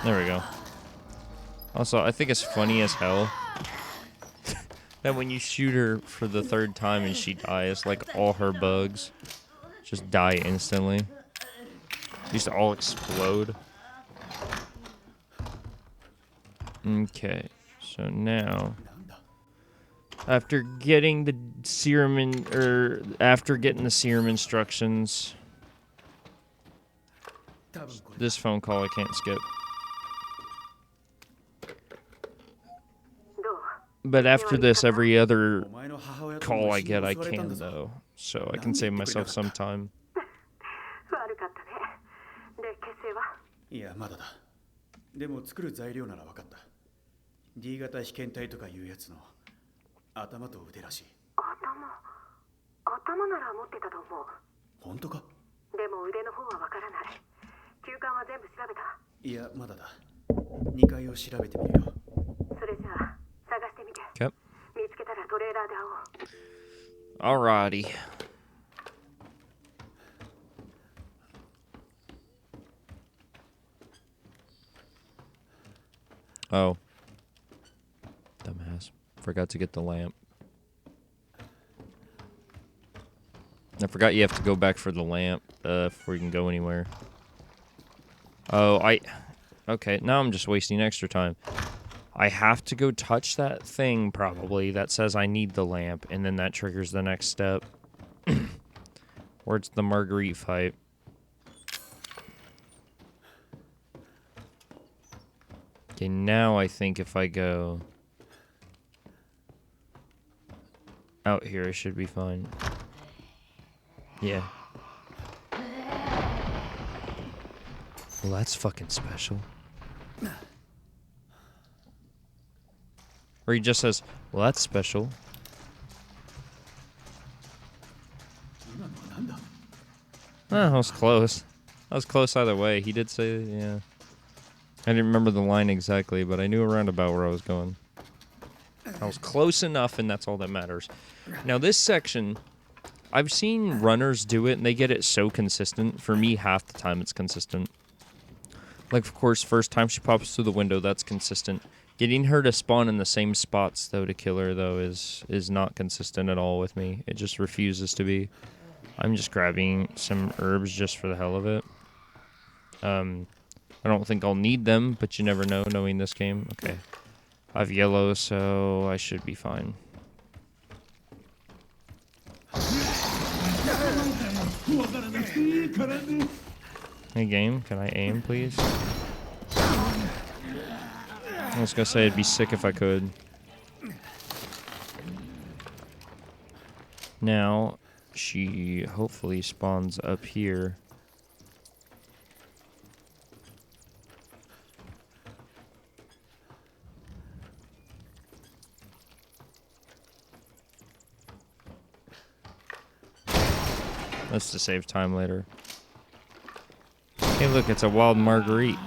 There we go. Also, I think it's funny as hell that when you shoot her for the 3rd time and she dies, like all her bugs just die instantly. They just all explode. Okay, so now after getting the serum after getting the serum instructions, this phone call I can't skip. But after this, every other call I get, I can, though. So I can save myself some time. いや、まだだ。でも作る材料なら分かった。D 型被験体とかいうやつの頭と腕らしい。頭なら持ってたと思う。本当か？でも腕の方はわからない。休館は全部調べた？いや、まだだ。2階を調べてみるよ。それじゃあ探してみて。Yep. 見つけたらトレーラーで会おう。 Alrighty. Oh. Dumbass. Forgot to get the lamp. I forgot you have to go back for the lamp before you can go anywhere. Oh, okay, now I'm just wasting extra time. I have to go touch that thing, probably, that says I need the lamp, and then that triggers the next step. Or it's the Marguerite fight. Okay, now I think if I go out here, I should be fine. Yeah. Well, that's fucking special. Or he just says, well, that's special. I was close. I was close either way. He did say, yeah. I didn't remember the line exactly, but I knew around about where I was going. I was close enough, and that's all that matters. Now, this section, I've seen runners do it, and they get it so consistent. For me, half the time it's consistent. Like, of course, first time she pops through the window, that's consistent. Getting her to spawn in the same spots, though, to kill her, though, is not consistent at all with me. It just refuses to be. I'm just grabbing some herbs just for the hell of it. I don't think I'll need them, but you never know knowing this game. Okay. I have yellow, so I should be fine. Hey, game, can I aim, please? I was gonna say it'd be sick if I could. Now, she hopefully spawns up here. That's to save time later. Hey, look, it's a wild Marguerite.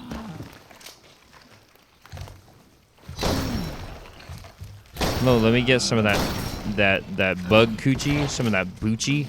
No, let me get some of that bug coochie, some of that boochie.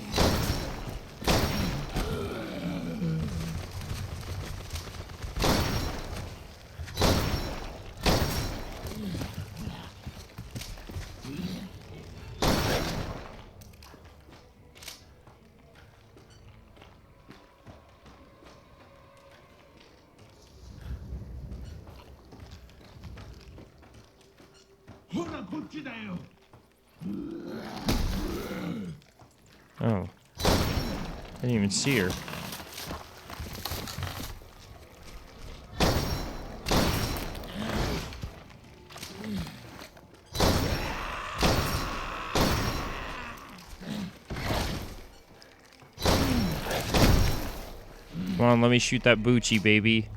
Oh. I didn't even see her. Come on, let me shoot that Bucci, baby.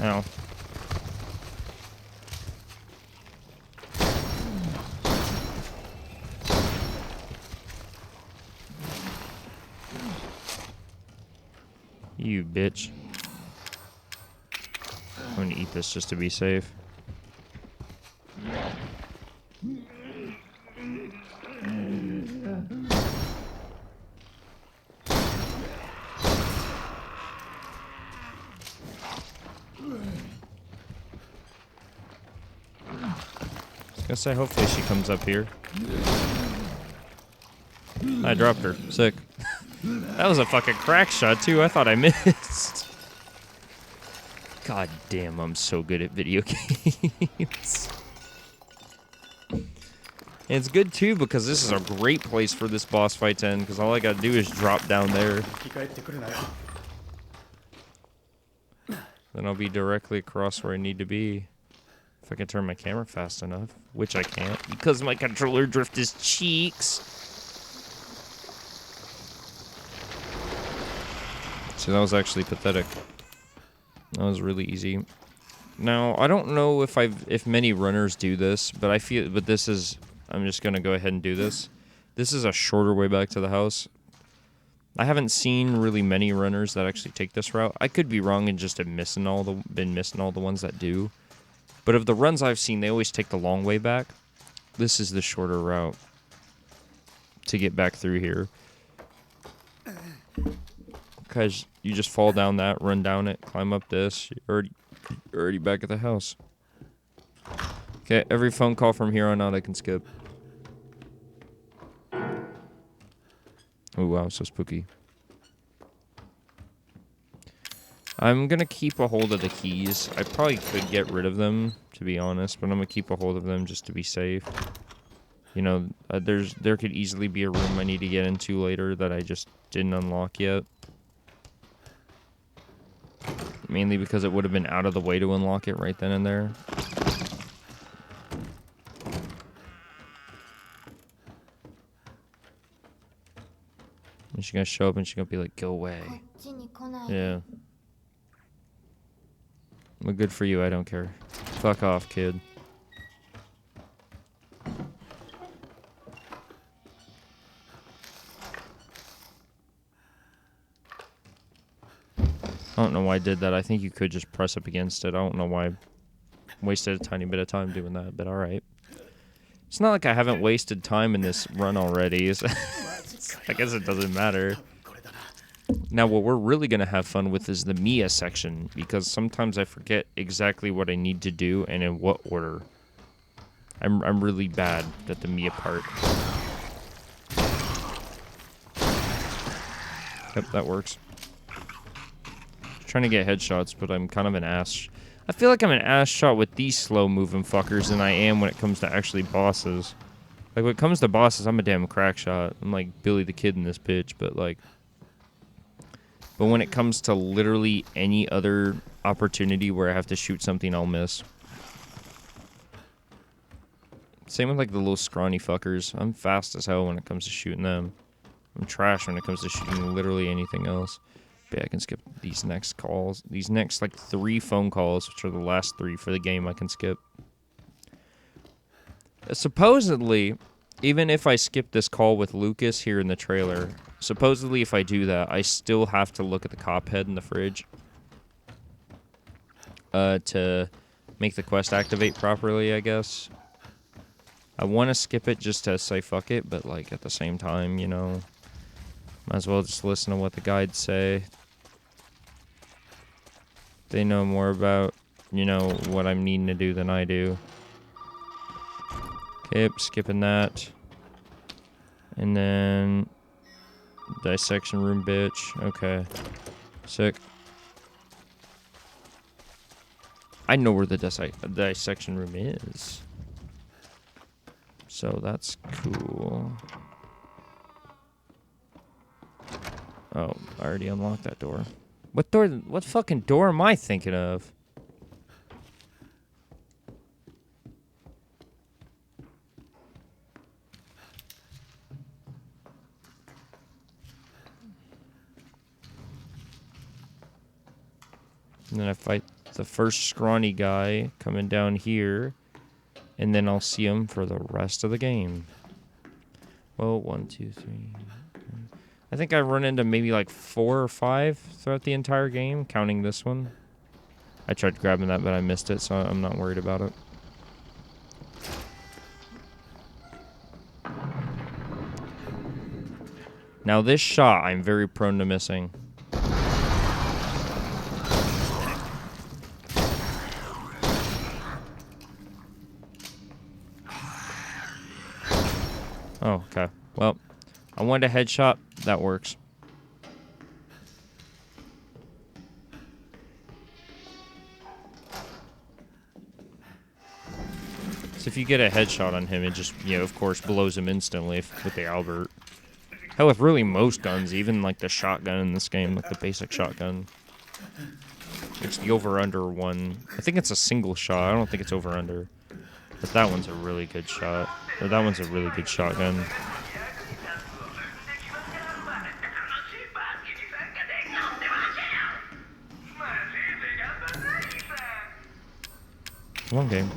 Ow. You bitch. I'm gonna eat this just to be safe. I was gonna say, hopefully she comes up here. I dropped her. Sick. That was a fucking crack shot, too. I thought I missed. God damn, I'm so good at video games. And it's good, too, because this is a great place for this boss fight to end, because all I gotta do is drop down there. Then I'll be directly across where I need to be. If I can turn my camera fast enough, which I can't, because my controller drift is cheeks. So that was actually pathetic. That was really easy. Now, I don't know if many runners do this, but this is, I'm just going to go ahead and do this. This is a shorter way back to the house. I haven't seen really many runners that actually take this route. I could be wrong and just have been missing all the ones that do. But of the runs I've seen, they always take the long way back. This is the shorter route to get back through here. Because you just fall down that, run down it, climb up this. You're already back at the house. Okay, every phone call from here on out I can skip. Oh wow, so spooky. I'm gonna keep a hold of the keys. I probably could get rid of them, to be honest, but I'm gonna keep a hold of them just to be safe. You know, there could easily be a room I need to get into later that I just didn't unlock yet. Mainly because it would have been out of the way to unlock it right then and there. And she's gonna show up and she's gonna be like, go away. Yeah. Well, good for you, I don't care. Fuck off, kid. I don't know why I did that. I think you could just press up against it. I don't know why I wasted a tiny bit of time doing that, but alright. It's not like I haven't wasted time in this run already. I guess it doesn't matter. Now, what we're really going to have fun with is the Mia section, because sometimes I forget exactly what I need to do and in what order. I'm really bad at the Mia part. Yep, that works. Trying to get headshots, but I'm kind of an ass. I feel like I'm an ass shot with these slow-moving fuckers than I am when it comes to actually bosses. Like, when it comes to bosses, I'm a damn crack shot. I'm like Billy the Kid in this bitch, but like... But when it comes to literally any other opportunity where I have to shoot something, I'll miss. Same with like the little scrawny fuckers. I'm fast as hell when it comes to shooting them. I'm trash when it comes to shooting literally anything else. But yeah, I can skip these next calls. These next like 3 phone calls, which are the last 3 for the game, I can skip. Supposedly, even if I skip this call with Lucas here in the trailer, supposedly if I do that, I still have to look at the cop head in the fridge to make the quest activate properly, I guess. I want to skip it just to say fuck it, but like at the same time, you know, might as well just listen to what the guides say. They know more about, you know, what I'm needing to do than I do. Okay, skipping that. And then... dissection room, bitch. Okay. Sick. I know where the dissection room is. So that's cool. Oh, I already unlocked that door. What door? What fucking door am I thinking of? And then I fight the first scrawny guy coming down here. And then I'll see him for the rest of the game. Well, 1, 2, 3. I think I run into maybe like 4 or 5 throughout the entire game, counting this one. I tried grabbing that, but I missed it, so I'm not worried about it. Now this shot, I'm very prone to missing. Oh, okay. Well, I wanted a headshot. That works. So if you get a headshot on him, it just, you know, of course, blows him instantly with the Albert. Hell, with really most guns, even like the shotgun in this game, like the basic shotgun. It's the over-under one. I think it's a single shot. I don't think it's over-under. But that one's a really good shot. Or that one's a really good shotgun. Come on, game.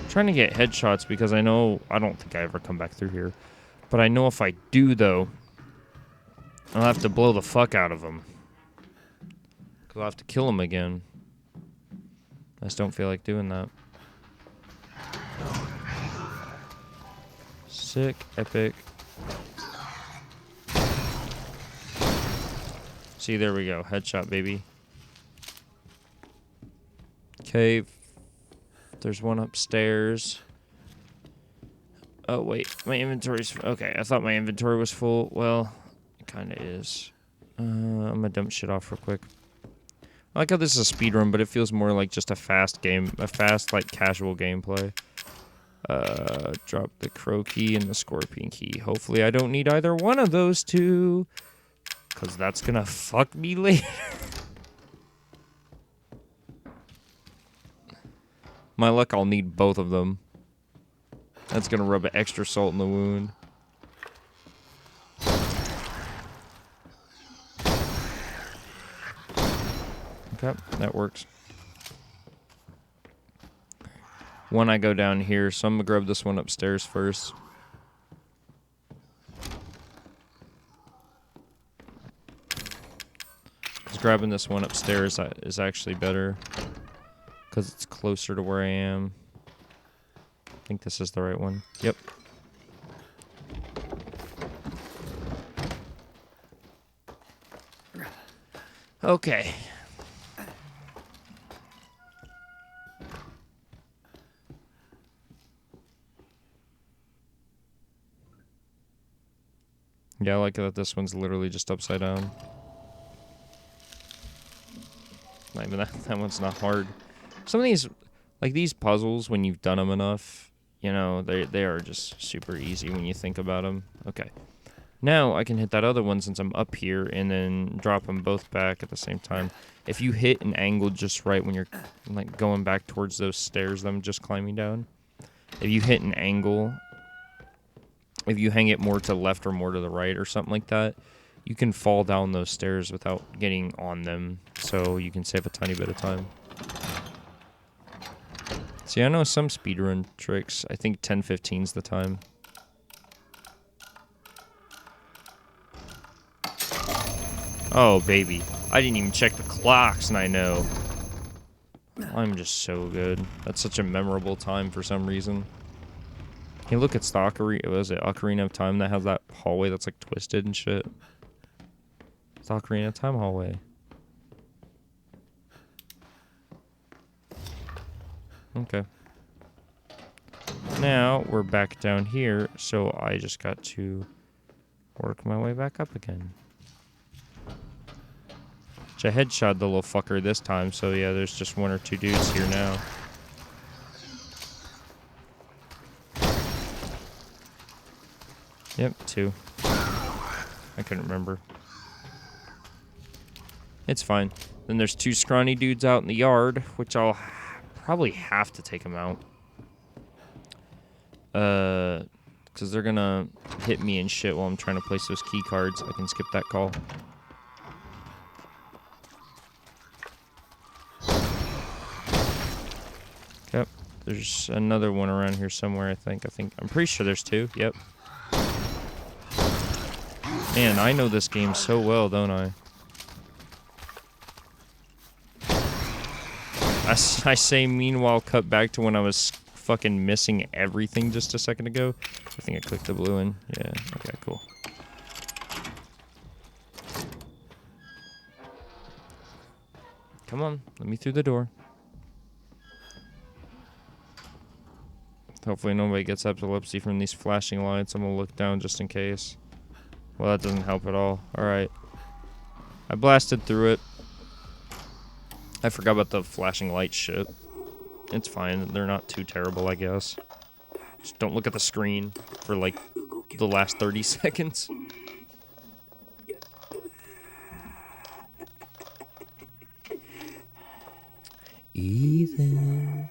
Trying to get headshots because I know I don't think I ever come back through here, but I know if I do though, I'll have to blow the fuck out of them because I'll have to kill them again. I just don't feel like doing that. Sick, epic. See, there we go, headshot, baby. Okay. There's one upstairs. Oh, wait. My inventory's... Okay, I thought my inventory was full. Well, it kind of is. I'm gonna dump shit off real quick. I like how this is a speedrun, but it feels more like just a fast game. A fast, like, casual gameplay. Drop the crow key and the scorpion key. Hopefully I don't need either one of those two. Because that's gonna fuck me later. My luck, I'll need both of them. That's gonna rub extra salt in the wound. Okay, that works. One I go down here, so I'm gonna grab this one upstairs first. Because grabbing this one upstairs is actually better. Because it's closer to where I am. I think this is the right one. Yep. Okay. Yeah, I like that this one's literally just upside down. Not even that one's not hard. Some of these, like these puzzles, when you've done them enough, you know, they are just super easy when you think about them. Okay. Now I can hit that other one since I'm up here and then drop them both back at the same time. If you hit an angle just right when you're like going back towards those stairs that I'm just climbing down, if you hit an angle, if you hang it more to the left or more to the right or something like that, you can fall down those stairs without getting on them, so you can save a tiny bit of time. See, I know some speedrun tricks. I think 10:15 is the time. Oh, baby. I didn't even check the clocks, and I know. I'm just so good. That's such a memorable time for some reason. Hey, look, it's the Ocarina of Time that has that hallway that's, like, twisted and shit. It's the Ocarina of Time hallway. Okay. Now, we're back down here, so I just got to work my way back up again. Which I headshot the little fucker this time, so yeah, there's just one or two dudes here now. Yep, two. I couldn't remember. It's fine. Then there's two scrawny dudes out in the yard, which I'll probably have to take them out. Because they're gonna hit me and shit while I'm trying to place those key cards. I can skip that call. Yep. There's another one around here somewhere, I think. I'm pretty sure there's two. Yep. Man, I know this game so well, don't I? I say meanwhile cut back to when I was fucking missing everything just a second ago. I think I clicked the blue one. Yeah, okay, cool. Come on, let me through the door. Hopefully nobody gets epilepsy from these flashing lights. I'm gonna look down just in case. Well, that doesn't help at all. Alright. I blasted through it. I forgot about the flashing light shit. It's fine. They're not too terrible, I guess. Just don't look at the screen for, like, the last 30 seconds. Ethan.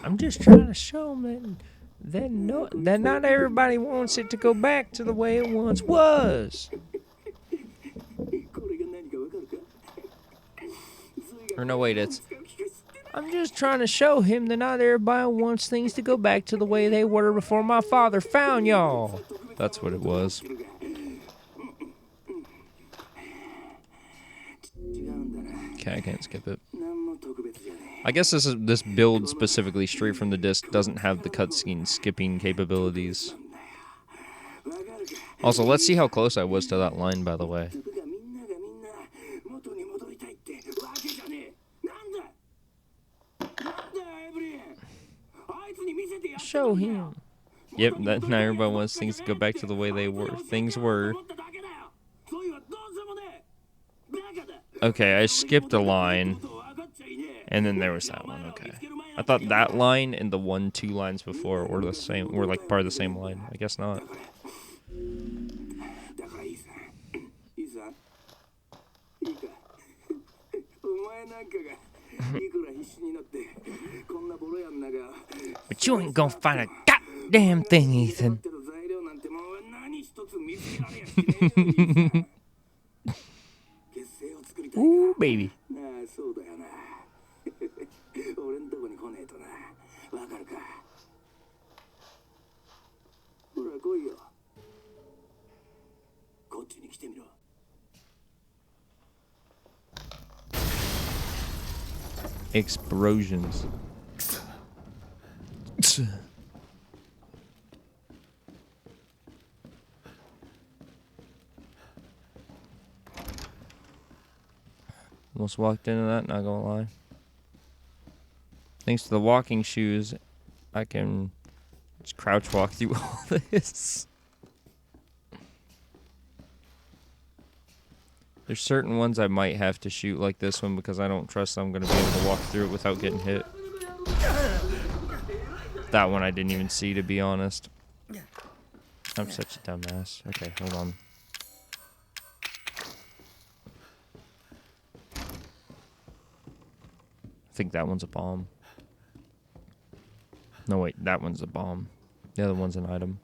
I'm just trying to show him that not everybody wants it to go back to the way it once was. Or no, wait, I'm just trying to show him that not everybody wants things to go back to the way they were before my father found y'all. That's what it was. Okay, I can't skip it. I guess this build specifically straight from the disc doesn't have the cutscene skipping capabilities. Also, let's see how close I was to that line, by the way. Show him. Yep, that now everybody wants things to go back to the way things were. Okay, I skipped a line, and then there was that one. Okay, I thought that line and the 1-2 lines before were the same, were like part of the same line. I guess not. But you ain't gonna find a goddamn thing, Ethan. Ooh, baby. Explosions. Almost walked into that, not gonna lie. Thanks to the walking shoes, I can just crouch walk through all this. There's certain ones I might have to shoot like this one because I don't trust I'm gonna be able to walk through it without getting hit. That one I didn't even see, to be honest. I'm such a dumbass. Okay, hold on. I think that one's a bomb. No, wait, that one's a bomb. The other one's an item.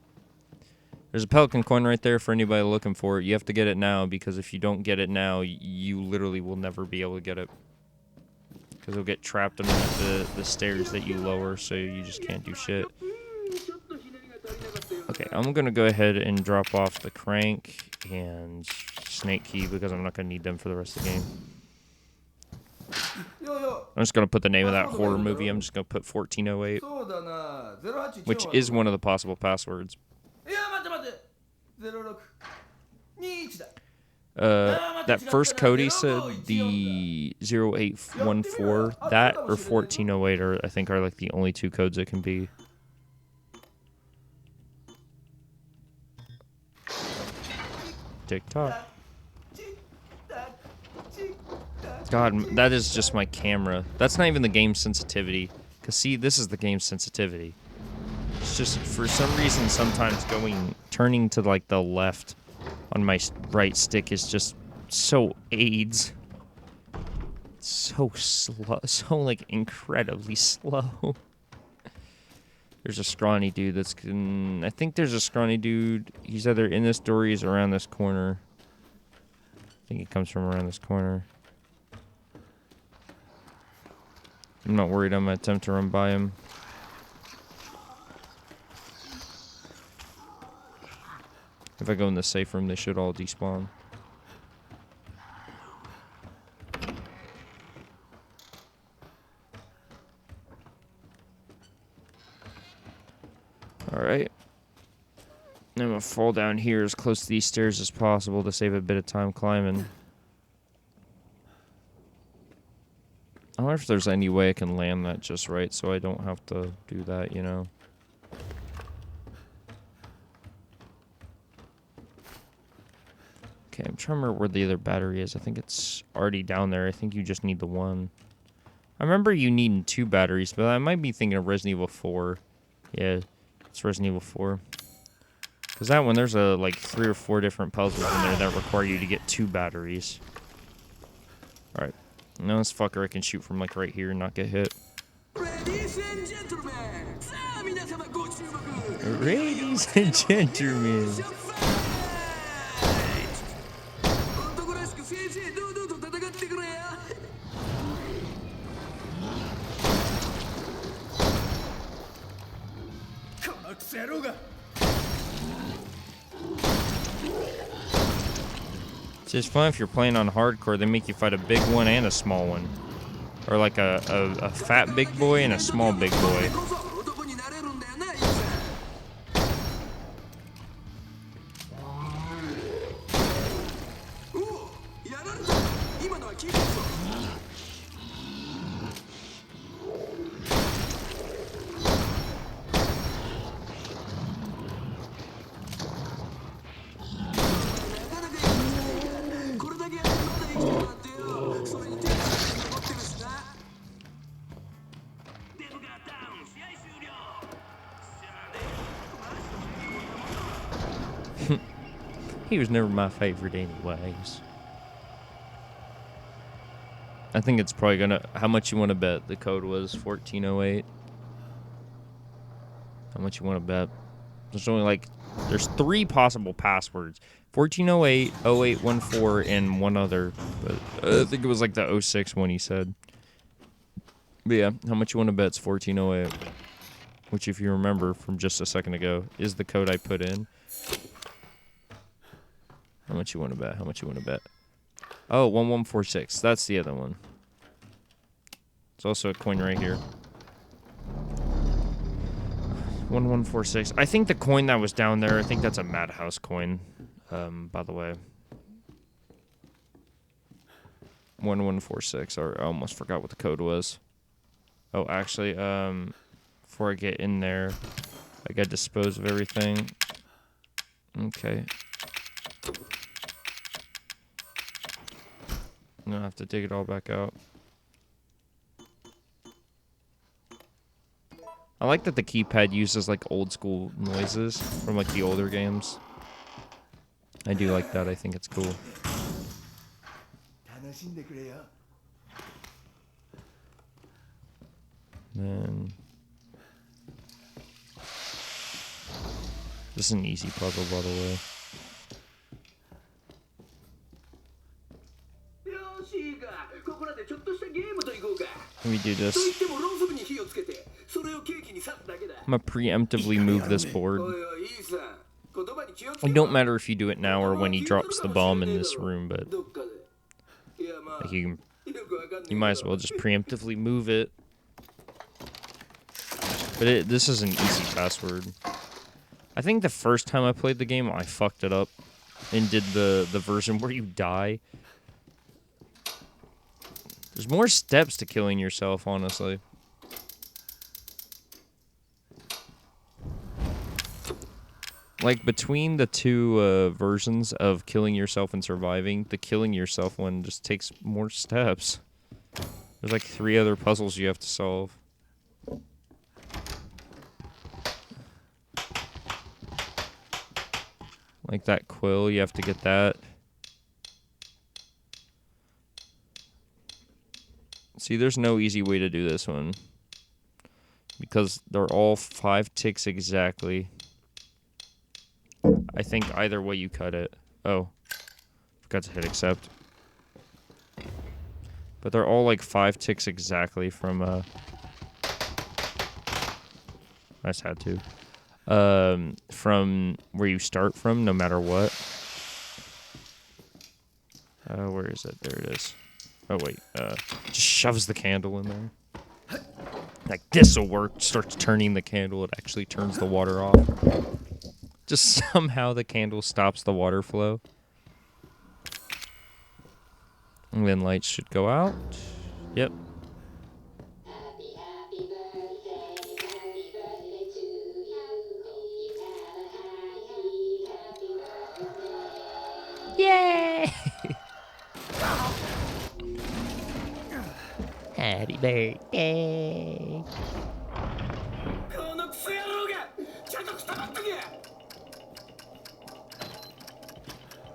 There's a pelican coin right there for anybody looking for it. You have to get it now, because if you don't get it now, you literally will never be able to get it. Because it'll get trapped underneath the stairs that you lower, so you just can't do shit. Okay, I'm going to go ahead and drop off the crank and snake key, because I'm not going to need them for the rest of the game. I'm just going to put the name of that horror movie. I'm just going to put 1408, which is one of the possible passwords. That first code he said, the 0814, that or 1408 are, I think, are like the only two codes it can be. TikTok. God, that is just my camera. That's not even the game sensitivity. Because, see, this is the game sensitivity. It's just, for some reason, sometimes turning to, like, the left on my right stick is just so AIDS. So slow. So, like, incredibly slow. There's a scrawny dude that's... I think there's a scrawny dude. He's either in this door or he's around this corner. I think he comes from around this corner. I'm not worried. I'm going to attempt to run by him. If I go in the safe room, they should all despawn. Alright. I'm going to fall down here as close to these stairs as possible to save a bit of time climbing. I wonder if there's any way I can land that just right so I don't have to do that, you know? Okay, I'm trying to remember where the other battery is. I think it's already down there. I think you just need the one. I remember you needing 2 batteries, but I might be thinking of Resident Evil 4. Yeah, it's Resident Evil 4. Because that one, there's like 3 or 4 different puzzles in there that require you to get 2 batteries. Alright. Now this fucker I can shoot from like right here and not get hit. Ladies and gentlemen, Ladies and gentlemen. It's just fun if you're playing on hardcore. They make you fight a big one and a small one. Or like a fat big boy and a small big boy. He was never my favorite anyways. I think it's probably gonna... How much you want to bet the code was 1408? How much you want to bet? There's only like... There's 3 possible passwords. 1408, 0814, and one other. But I think it was like the 06 one he said. But yeah, how much you want to bet it's 1408? Which, if you remember from just a second ago, is the code I put in. How much you want to bet? How much you want to bet? Oh, 1146. That's the other one. There's also a coin right here. 1146. I think the coin that was down there, I think that's a Madhouse coin, by the way. 1146. I almost forgot what the code was. Oh, actually, before I get in there, I gotta dispose of everything. Okay. I'm gonna have to dig it all back out. I like that the keypad uses like old school noises from like the older games. I do like that. I think it's cool. Then this is an easy puzzle, by the way. Let me do this. I'm gonna preemptively move this board. It don't matter if you do it now or when he drops the bomb in this room, but like you might as well just preemptively move it. But this is an easy password. I think the first time I played the game, I fucked it up and did the version where you die. There's more steps to killing yourself, honestly. Like, between the 2 versions of killing yourself and surviving, the killing yourself one just takes more steps. There's like 3 other puzzles you have to solve. Like that quill, you have to get that. See, there's no easy way to do this one. Because they're all 5 ticks exactly. I think either way you cut it. Oh. Forgot to hit accept. But they're all like 5 ticks exactly from, I just had to. From where you start from, no matter what. Where is it? There it is. Oh, wait. Just shoves the candle in there. Like, this'll work. Starts turning the candle. It actually turns the water off. Just somehow the candle stops the water flow. And then lights should go out. Yep. Yay! Happy birthday!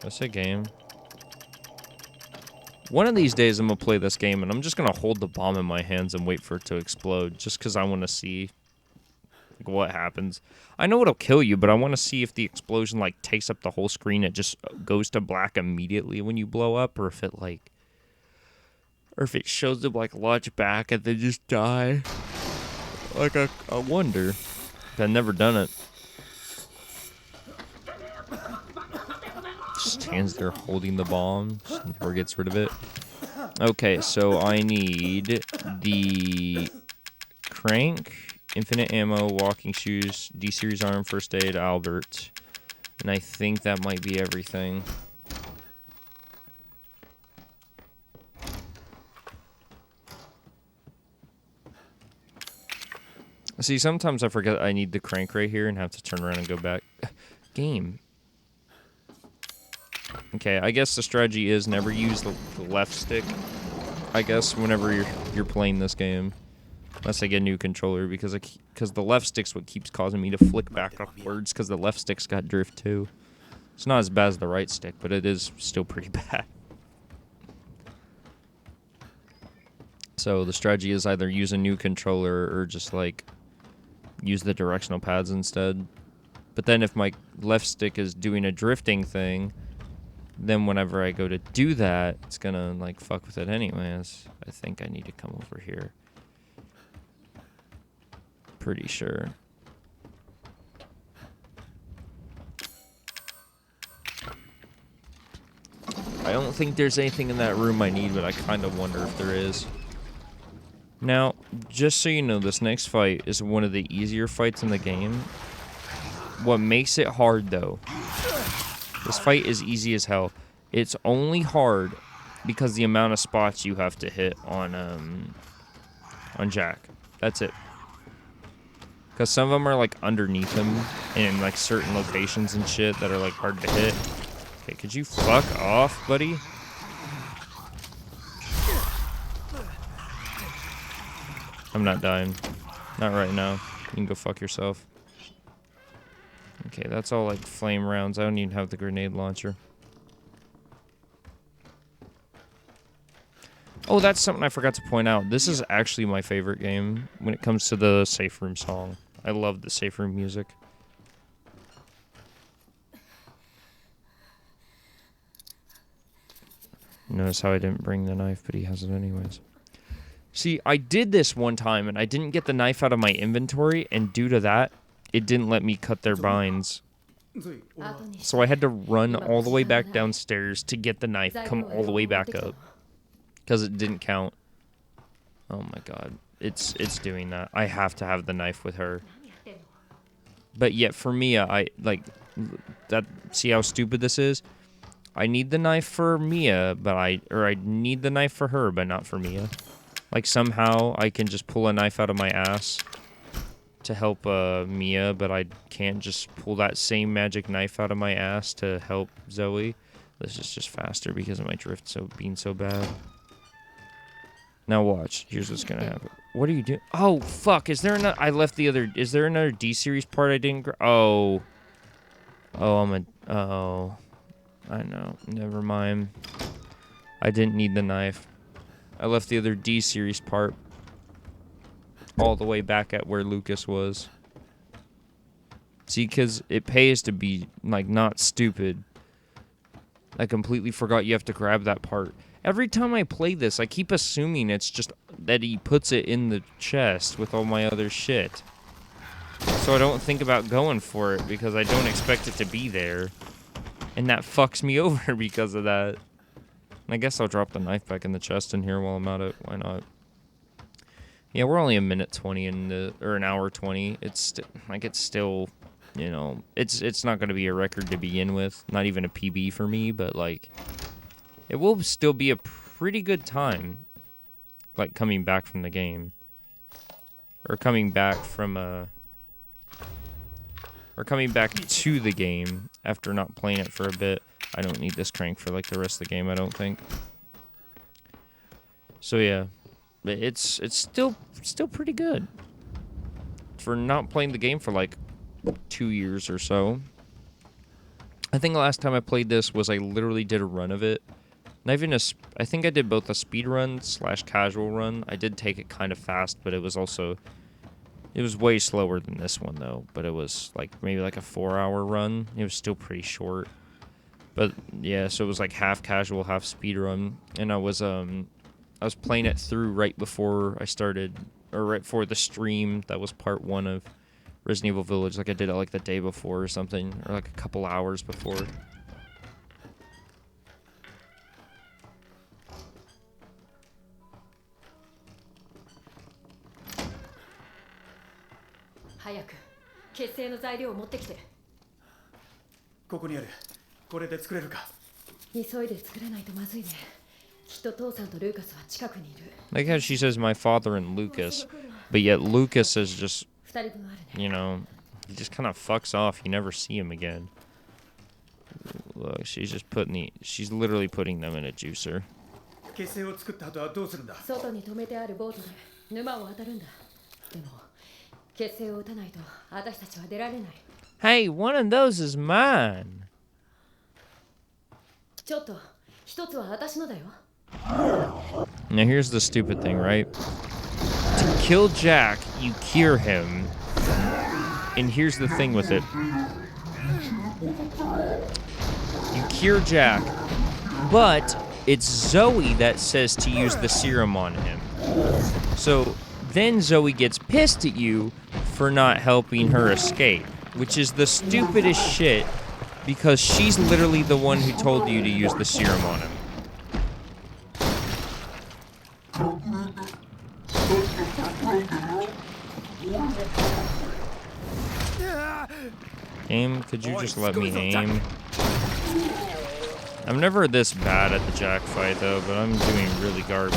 That's a game. One of these days I'm gonna play this game and I'm just gonna hold the bomb in my hands and wait for it to explode just because I want to see like, what happens. I know it'll kill you, but I want to see if the explosion like takes up the whole screen. It just goes to black immediately when you blow up, or if it like, or if it shows them like launch back and they just die. Like I wonder. I've never done it. Just stands there holding the bomb, just never gets rid of it. Okay, so I need the crank, infinite ammo, walking shoes, D-series arm, first aid, Albert. And I think that might be everything. See, sometimes I forget I need the crank right here and have to turn around and go back. Game. Okay, I guess the strategy is never use the left stick, I guess, whenever you're playing this game. Unless I get a new controller, because the left stick's what keeps causing me to flick back upwards, because the left stick's got drift too. It's not as bad as the right stick, but it is still pretty bad. So the strategy is either use a new controller or just like use the directional pads instead. But then if my left stick is doing a drifting thing, then whenever I go to do that, it's gonna like fuck with it anyways. I think I need to come over here. Pretty sure. I don't think there's anything in that room I need, but I kind of wonder if there is. Now, just so you know, this next fight is one of the easier fights in the game. What makes it hard, though, this fight is easy as hell. It's only hard because the amount of spots you have to hit on Jack. That's it. Because some of them are, like, underneath him and in, like, certain locations and shit that are, like, hard to hit. Okay, could you fuck off, buddy? I'm not dying. Not right now. You can go fuck yourself. Okay, that's all, like, flame rounds. I don't even have the grenade launcher. Oh, that's something I forgot to point out. This is actually my favorite game when it comes to the safe room song. I love the safe room music. Notice how I didn't bring the knife, but he has it anyways. See, I did this one time, and I didn't get the knife out of my inventory, and due to that, it didn't let me cut their binds. So I had to run all the way back downstairs to get the knife, come all the way back up. Because it didn't count. Oh my god. It's doing that. I have to have the knife with her. But yet for Mia, I like that. See how stupid this is? I need the knife for Mia, but I need the knife for her, but not for Mia. Like somehow I can just pull a knife out of my ass to help Mia, but I can't just pull that same magic knife out of my ass to help Zoe. This is just faster because of my drift being so bad. Now watch. Here's what's gonna happen. What are you doing? Oh fuck! Is there another? I left the other. Is there another D-series part I didn't? Oh. Oh. I know. Never mind. I didn't need the knife. I left the other D-series part all the way back at where Lucas was. See, because it pays to be like not stupid. I completely forgot you have to grab that part. Every time I play this, I keep assuming it's just that he puts it in the chest with all my other shit. So I don't think about going for it because I don't expect it to be there. And that fucks me over because of that. I guess I'll drop the knife back in the chest in here while I'm at it. Why not? Yeah, we're only a minute 20 or an hour 20. It's still, you know, it's not going to be a record to begin with. Not even a PB for me, but like... It will still be a pretty good time, like, coming back from the game. Or coming back from, or coming back to the game after not playing it for a bit. I don't need this crank for, like, the rest of the game, I don't think. So, yeah. It's still pretty good. For not playing the game for, like, 2 years or so. I think the last time I played this was I literally did a run of it. Not even I think I did both a speed run / casual run. I did take it kind of fast, but it was way slower than this one though. But it was like maybe like a 4-hour run. It was still pretty short. But yeah, so it was like half casual, half speed run, and I was playing it through right before I started, or right before the stream. That was part 1 of Resident Evil Village. Like I did it like the day before or something, or like a couple hours before. Like how she says my father and Lucas, but yet Lucas is just, you know, he just kind of fucks off. You never see him again. Look, she's just she's literally putting them in a juicer. Hey, one of those is mine. Now here's the stupid thing, right? To kill Jack, you cure him. And here's the thing with it. You cure Jack, but it's Zoe that says to use the serum on him. So then Zoe gets pissed at you for not helping her escape, which is the stupidest shit, because she's literally the one who told you to use the serum on him. Game, could you just let me aim? I'm never this bad at the Jack fight though, but I'm doing really garbage.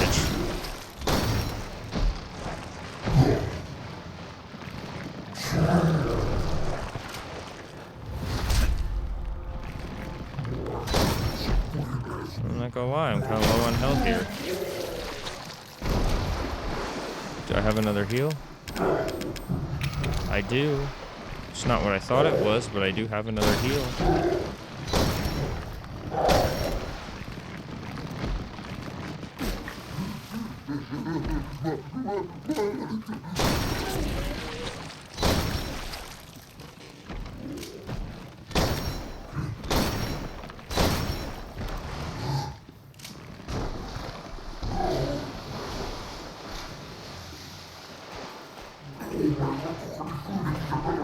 I'm not gonna lie, I'm kind of low on health here. Do I have another heal? I do. It's not what I thought it was, but I do have another heal.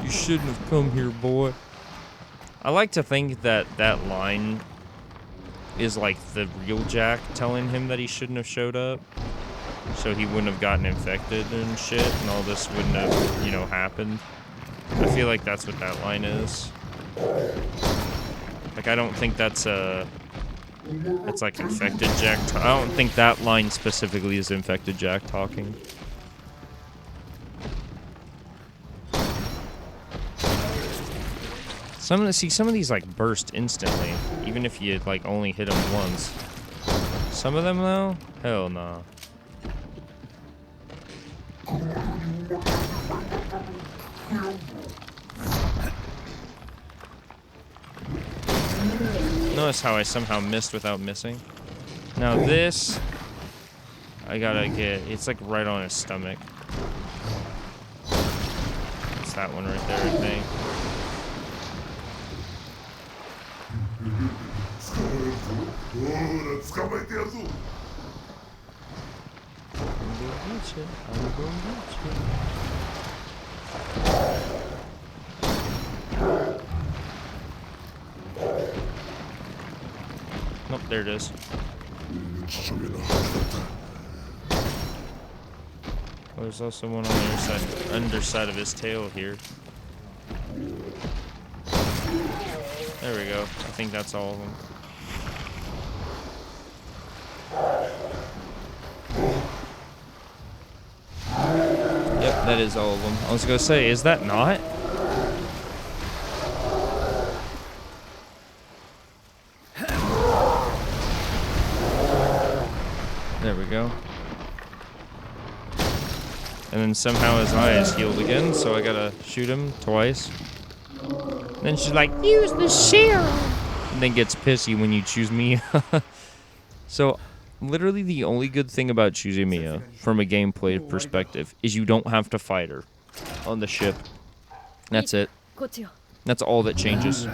You shouldn't have come here, boy. I like to think that that line is like the real Jack telling him that he shouldn't have showed up, so he wouldn't have gotten infected and shit, and all this wouldn't have, you know, happened. I feel like that's what that line is. Like, I don't think that's like infected Jack. I don't think that line specifically is infected Jack talking. Some of these like burst instantly, even if you like only hit them once. Some of them though, hell no. Notice how I somehow missed without missing. Now this, I gotta get. It's like right on his stomach. It's that one right there, I think. Nope, there it is. Oh, there's also one on the underside of his tail here. There we go. I think that's all of them. Yep, that is all of them. I was gonna say, is that not? There we go. And then somehow his eye is healed again, so I gotta shoot him twice. Then she's like, use the serum! and then gets pissy when you choose Mia. So, literally the only good thing about choosing Mia, from a gameplay perspective, is you don't have to fight her on the ship. That's it. That's all that changes.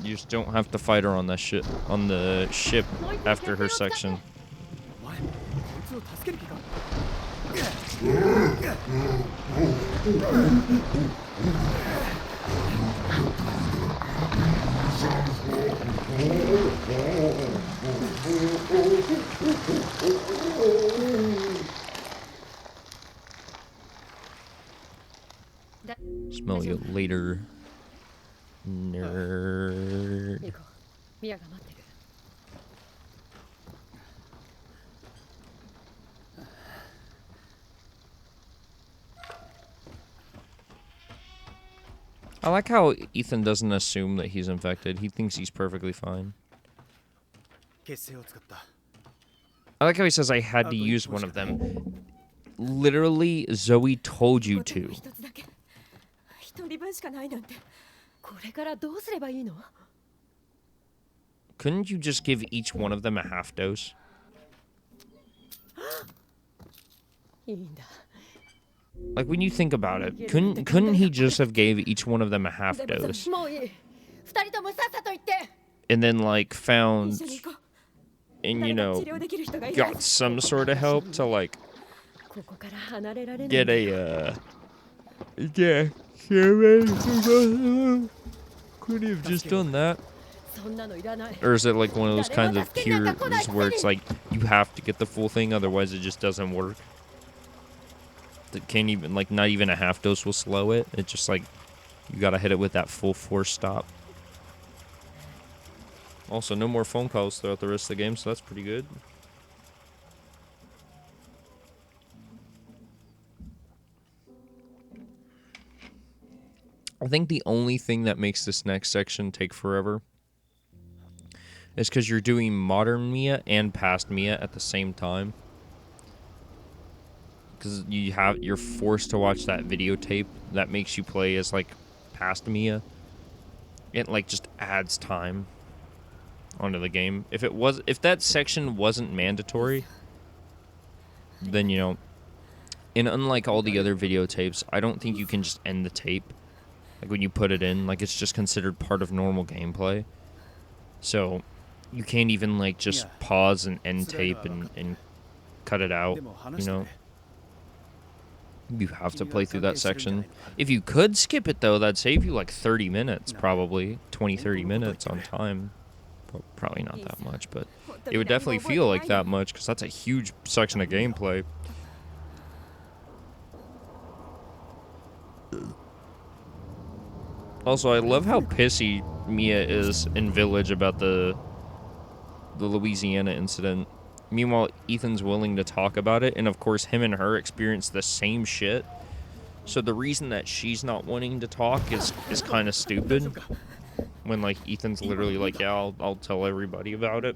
You just don't have to fight her on the ship after her section. お前こいつを助ける気か Smell you later, nerd. 行こう。ミアが待ってる。 I like how Ethan doesn't assume that he's infected. He thinks he's perfectly fine. 結成を使った I like how he says I had to use one of them. Literally, Zoe told you to. 一つだけ。一人分しかないなんて。これからどうすればいいの？ Couldn't you just give each one of them a half dose? いいんだ。 Like when you think about it, couldn't he just have gave each one of them a half dose もういい。二人ともさっさと行って。 and then like found 一緒に行こう。 and you 誰か know 治療できる人がいる。 got some sort of help to like ここから離れられない。 get a yeah. Could he have just done that? そんなのいらない。 Or is it like one of those kinds of cures where it's like you have to get the full thing, otherwise it just doesn't work? That can't even, like, not even a half dose will slow it. It's just like you gotta hit it with that full force stop. Also, no more phone calls throughout the rest of the game, so that's pretty good. I think the only thing that makes this next section take forever is because you're doing modern Mia and past Mia at the same time. Because you're forced to watch that videotape that makes you play as like past Mia. It like just adds time onto the game. If that section wasn't mandatory, then you know, and unlike all the other videotapes, I don't think you can just end the tape. Like when you put it in, like it's just considered part of normal gameplay. So you can't even like just pause and end tape and cut it out, you know? You have to play through that section. If you could skip it though, that'd save you like 30 minutes, probably 20-30 minutes on time. Probably not that much, but it would definitely feel like that much because that's a huge section of gameplay. Also, I love how pissy Mia is in Village about the Louisiana incident. Meanwhile, Ethan's willing to talk about it, and of course, him and her experience the same shit. So the reason that she's not wanting to talk is kind of stupid. When like Ethan's literally like, yeah, I'll tell everybody about it.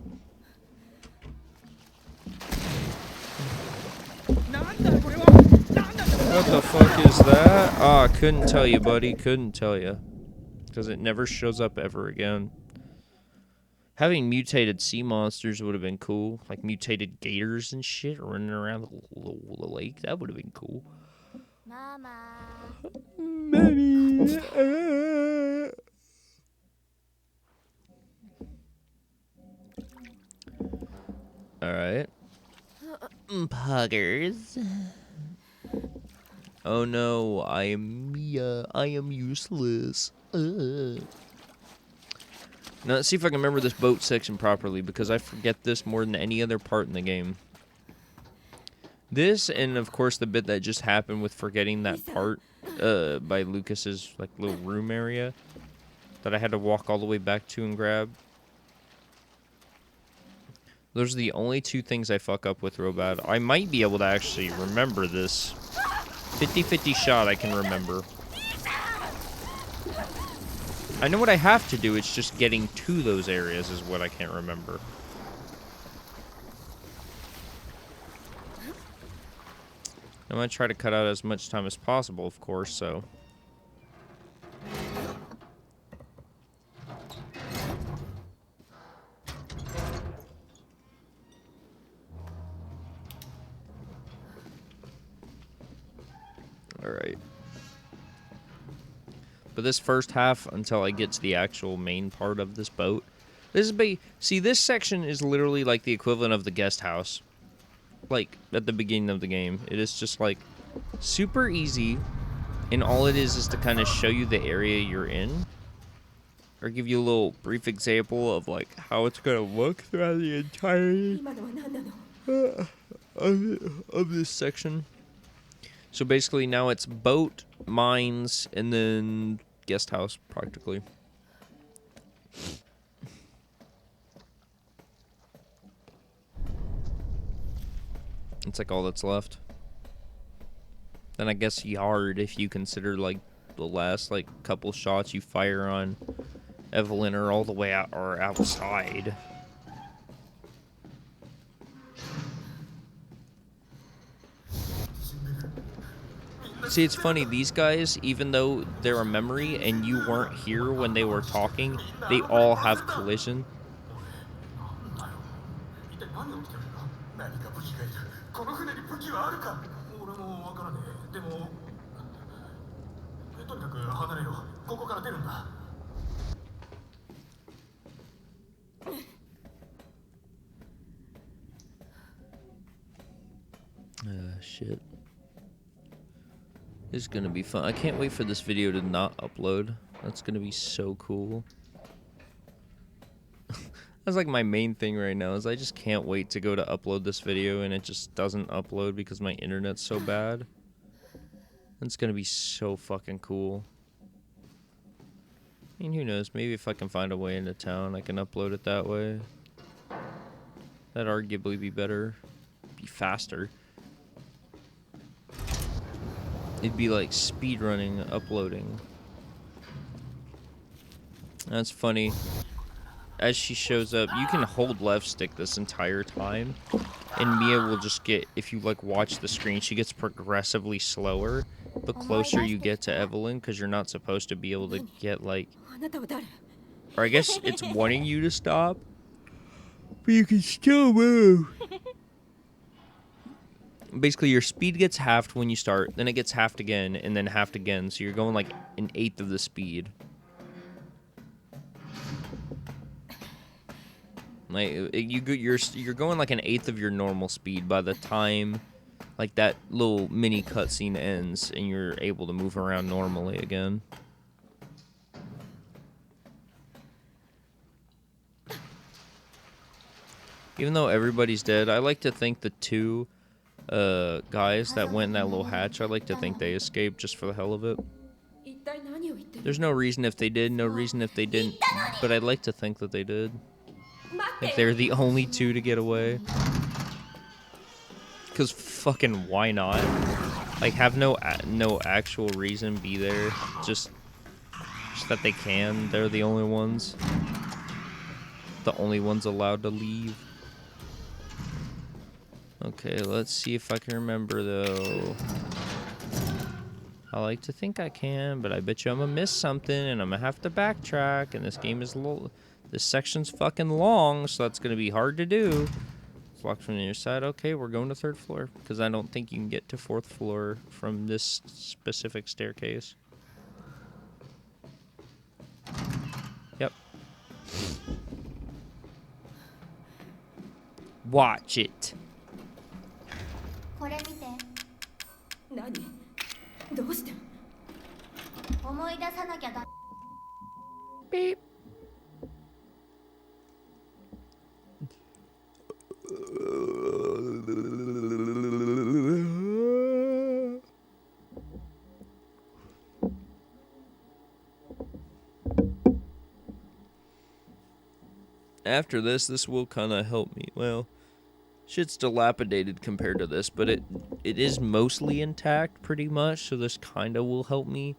What the fuck is that? Ah, couldn't tell you, buddy. Couldn't tell you. Because it never shows up ever again. Having mutated sea monsters would have been cool. Like mutated gators and shit running around the lake. That would have been cool. Mama. Mommy. Alright. Puggers. Oh no, I am Mia. I am useless. Now let's see if I can remember this boat section properly, because I forget this more than any other part in the game. This, and of course the bit that just happened with forgetting that part by Lucas's like little room area that I had to walk all the way back to and grab. Those are the only two things I fuck up with real bad. I might be able to actually remember this. 50-50 shot I can remember. I know what I have to do, it's just getting to those areas is what I can't remember. I'm gonna try to cut out as much time as possible, of course, so. But this first half, until I get to the actual main part of this boat, see, this section is literally like the equivalent of the guest house. Like, at the beginning of the game. It is just, like, super easy, and all it is to kind of show you the area you're in. Or give you a little brief example of, like, how it's going to look throughout the entirety 今のは何なの？ of this section. So basically now it's boat, mines, and then guest house, practically. It's like all that's left. Then I guess yard, if you consider like the last like couple shots you fire on Evelyn are all the way out or outside. See, it's funny, these guys, even though they're a memory and you weren't here when they were talking, they all have collision. 一体何が起きてるんだ。何か武器がいる。この船に武器はあるか。俺もわからねえ。でもとにかく離れよう。ここから出るんだ。Shit. This is gonna be fun. I can't wait for this video to not upload. That's gonna be so cool. That's like my main thing right now is I just can't wait to go to upload this video and it just doesn't upload because my internet's so bad. It's gonna be so fucking cool. I mean, who knows? Maybe if I can find a way into town, I can upload it that way. That'd arguably be better. Be faster. It'd be like speedrunning, uploading. That's funny. As she shows up, you can hold left stick this entire time, and Mia will just get, if you like watch the screen, she gets progressively slower the closer you get to Evelyn, because you're not supposed to be able to get like, あなたは誰？ or I guess it's wanting you to stop, but you can still move. Basically, your speed gets halved when you start, then it gets halved again, and then halved again, so you're going like an eighth of the speed. Like you're going like an eighth of your normal speed by the time like that little mini cutscene ends and you're able to move around normally again. Even though everybody's dead, I like to think the two guys that went in that little hatch, I like to think they escaped just for the hell of it. 一体何を言ってる？ There's no reason if they did, no reason if they didn't, but I'd like to think that they did. 待っ Like て！ they're the only two to get away. Cause fucking why not? Like have no actual reason be there. Just that they can. They're the only ones. The only ones allowed to leave. Okay, let's see if I can remember though. I like to think I can, but I bet you I'm gonna miss something and I'm gonna have to backtrack. And this game is this section's fucking long, so that's gonna be hard to do. It's locked from the other side. Okay, we're going to 3rd floor because I don't think you can get to 4th floor from this specific staircase. Yep. Watch it. これ見て。何？どうして？思い出さなきゃだ。 Beep. After this will kind of help me. Well, shit's dilapidated compared to this, but it is mostly intact pretty much, so this kind of will help me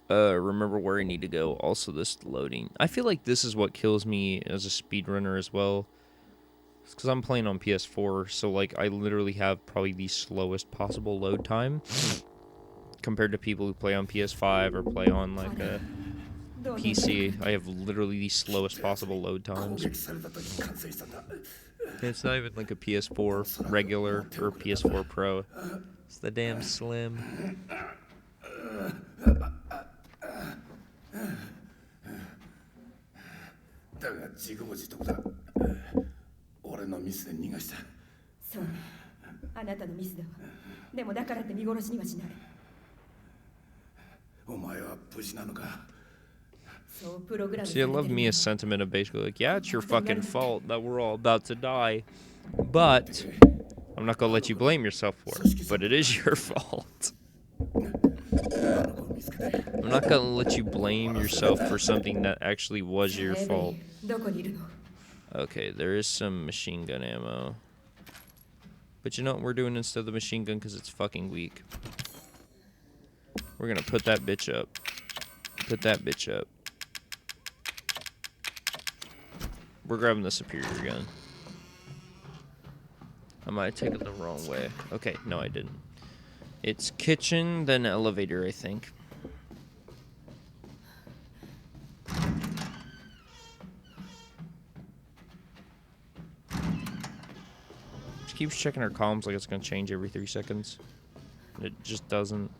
remember where I need to go. Also, this loading. I feel like this is what kills me as a speedrunner as well. It's because I'm playing on PS4, so like I literally have probably the slowest possible load time compared to people who play on PS5 or play on like a PC. I have literally the slowest possible load times. It's not even like a PS4 regular or PS4 Pro. It's the damn Slim. 自業自得だ。俺のミスで逃がした。そうね、あなたのミスだわ。でもだからって見殺しにはしない。お前は無事なのか。そうプログラムさ See, れ I てる love Mia's sentiment of basically like, yeah, it's your fucking fault that we're all about to die, but I'm not gonna let you blame yourself for it. But it is your fault. I'm not gonna let you blame yourself for something that actually was your エブリ fault. ン、どこにいるの？ Okay, there is some machine gun ammo. But you know what we're doing instead of the machine gun because it's fucking weak? We're gonna put that bitch up. Put that bitch up. We're grabbing the superior gun. I might have taken the wrong way. Okay, no I didn't. It's kitchen, then elevator, I think. She keeps checking her comms like it's gonna change every 3 seconds. It just doesn't.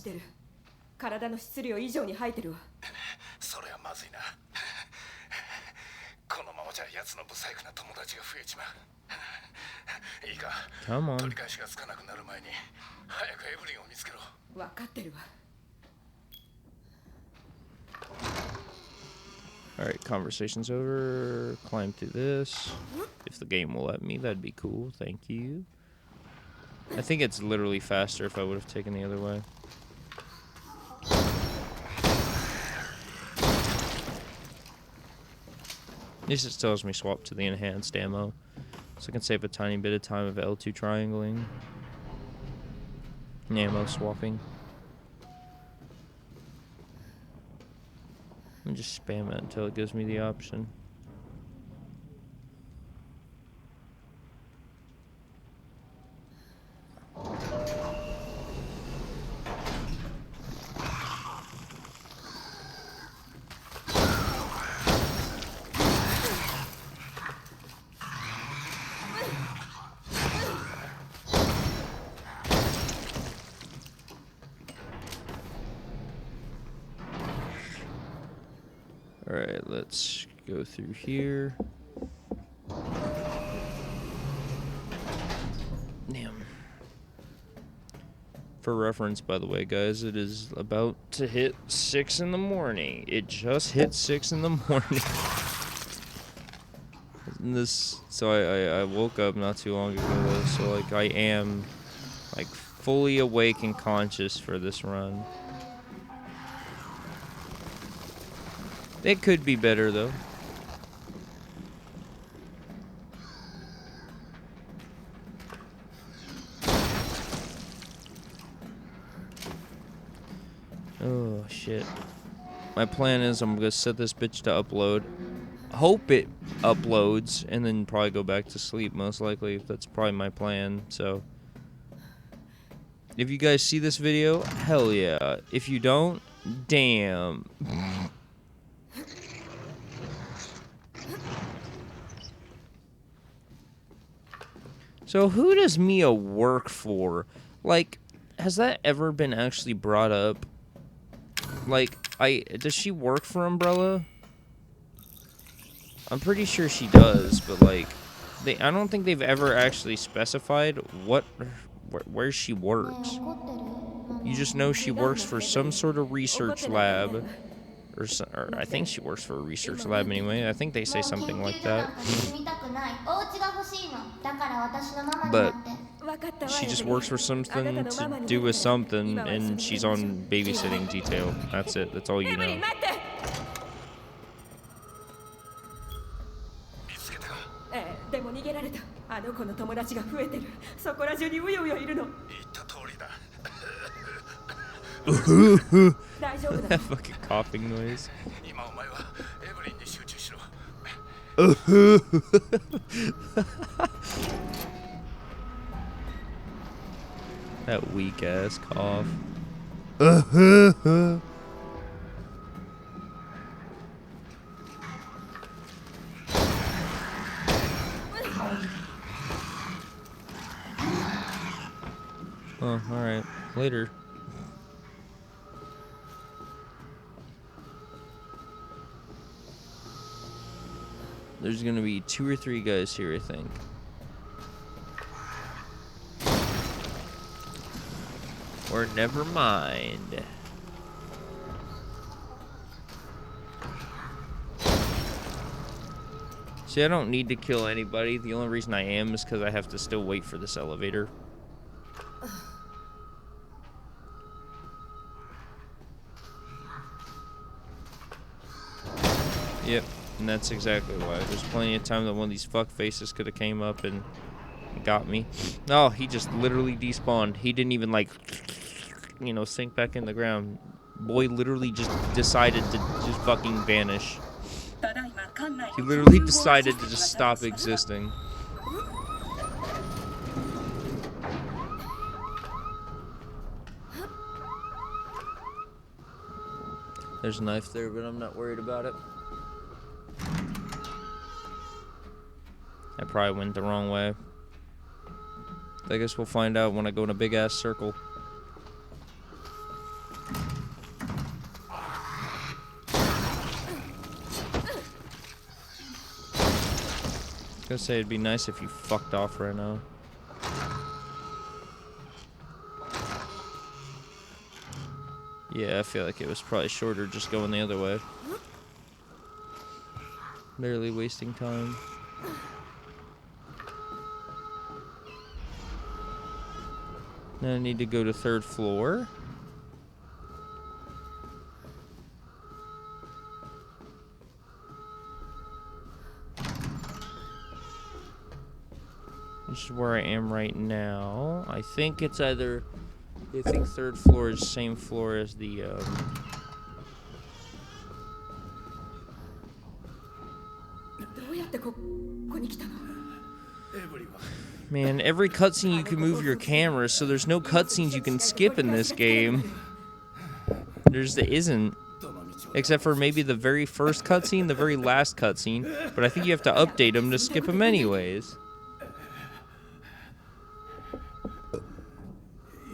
Ready. 体の質量以上に吐いてるわ。それはまずいな。このままじゃ奴の不細工な友達が増えちまう。いいか。Come on. 取り返しがつかなくなる前に早くエブリンを見つけろ。分かってるわ。Alright, conversation's over. Climb through this. If the game will let me, that'd be cool. Thank you. I think it's literally faster if I would have taken the other way. At least it tells me swap to the enhanced ammo. So I can save a tiny bit of time of L2 triangling. And ammo swapping. And just spam it until it gives me the option. Alright, let's go through here. Damn. For reference, by the way, guys, it is about to hit 6 in the morning. It just hit 6 in the morning. So I woke up not too long ago, so like I am like fully awake and conscious for this run. It could be better, though. Oh, shit. My plan is I'm gonna set this bitch to upload. Hope it uploads, and then probably go back to sleep, most likely. That's probably my plan, so. If you guys see this video, hell yeah. If you don't, damn. So who does Mia work for? Like, has that ever been actually brought up? Like, does she work for Umbrella? I'm pretty sure she does, but like, I don't think they've ever actually specified where she works. You just know she works for some sort of research lab. Or I think she works for a research lab anyway. I think they say something like that. But she just works for something to do with something, and she's on babysitting detail. That's it. That's all you know. That fucking coughing noise. That weak ass cough. later. There's gonna be 2 or 3 guys here, I think. Or never mind. See, I don't need to kill anybody. The only reason I am is because I have to still wait for this elevator. Yep, and that's exactly why. There's plenty of time that one of these fuck faces could have came up and got me. Oh, he just literally despawned. He didn't even, like, you know, sink back in the ground. Boy literally just decided to just fucking vanish. He literally decided to just stop existing. There's a knife there, but I'm not worried about it. I probably went the wrong way. I guess we'll find out when I go in a big ass circle. I was gonna say it'd be nice if you fucked off right now. Yeah, I feel like it was probably shorter just going the other way. Barely wasting time. Now I need to go to 3rd floor. This is where I am right now. I think it's either... I think 3rd floor is the same floor as the... Man, every cutscene you can move your camera, so there's no cutscenes you can skip in this game. There isn't. Except for maybe the very first cutscene, the very last cutscene. But I think you have to update them to skip them anyways.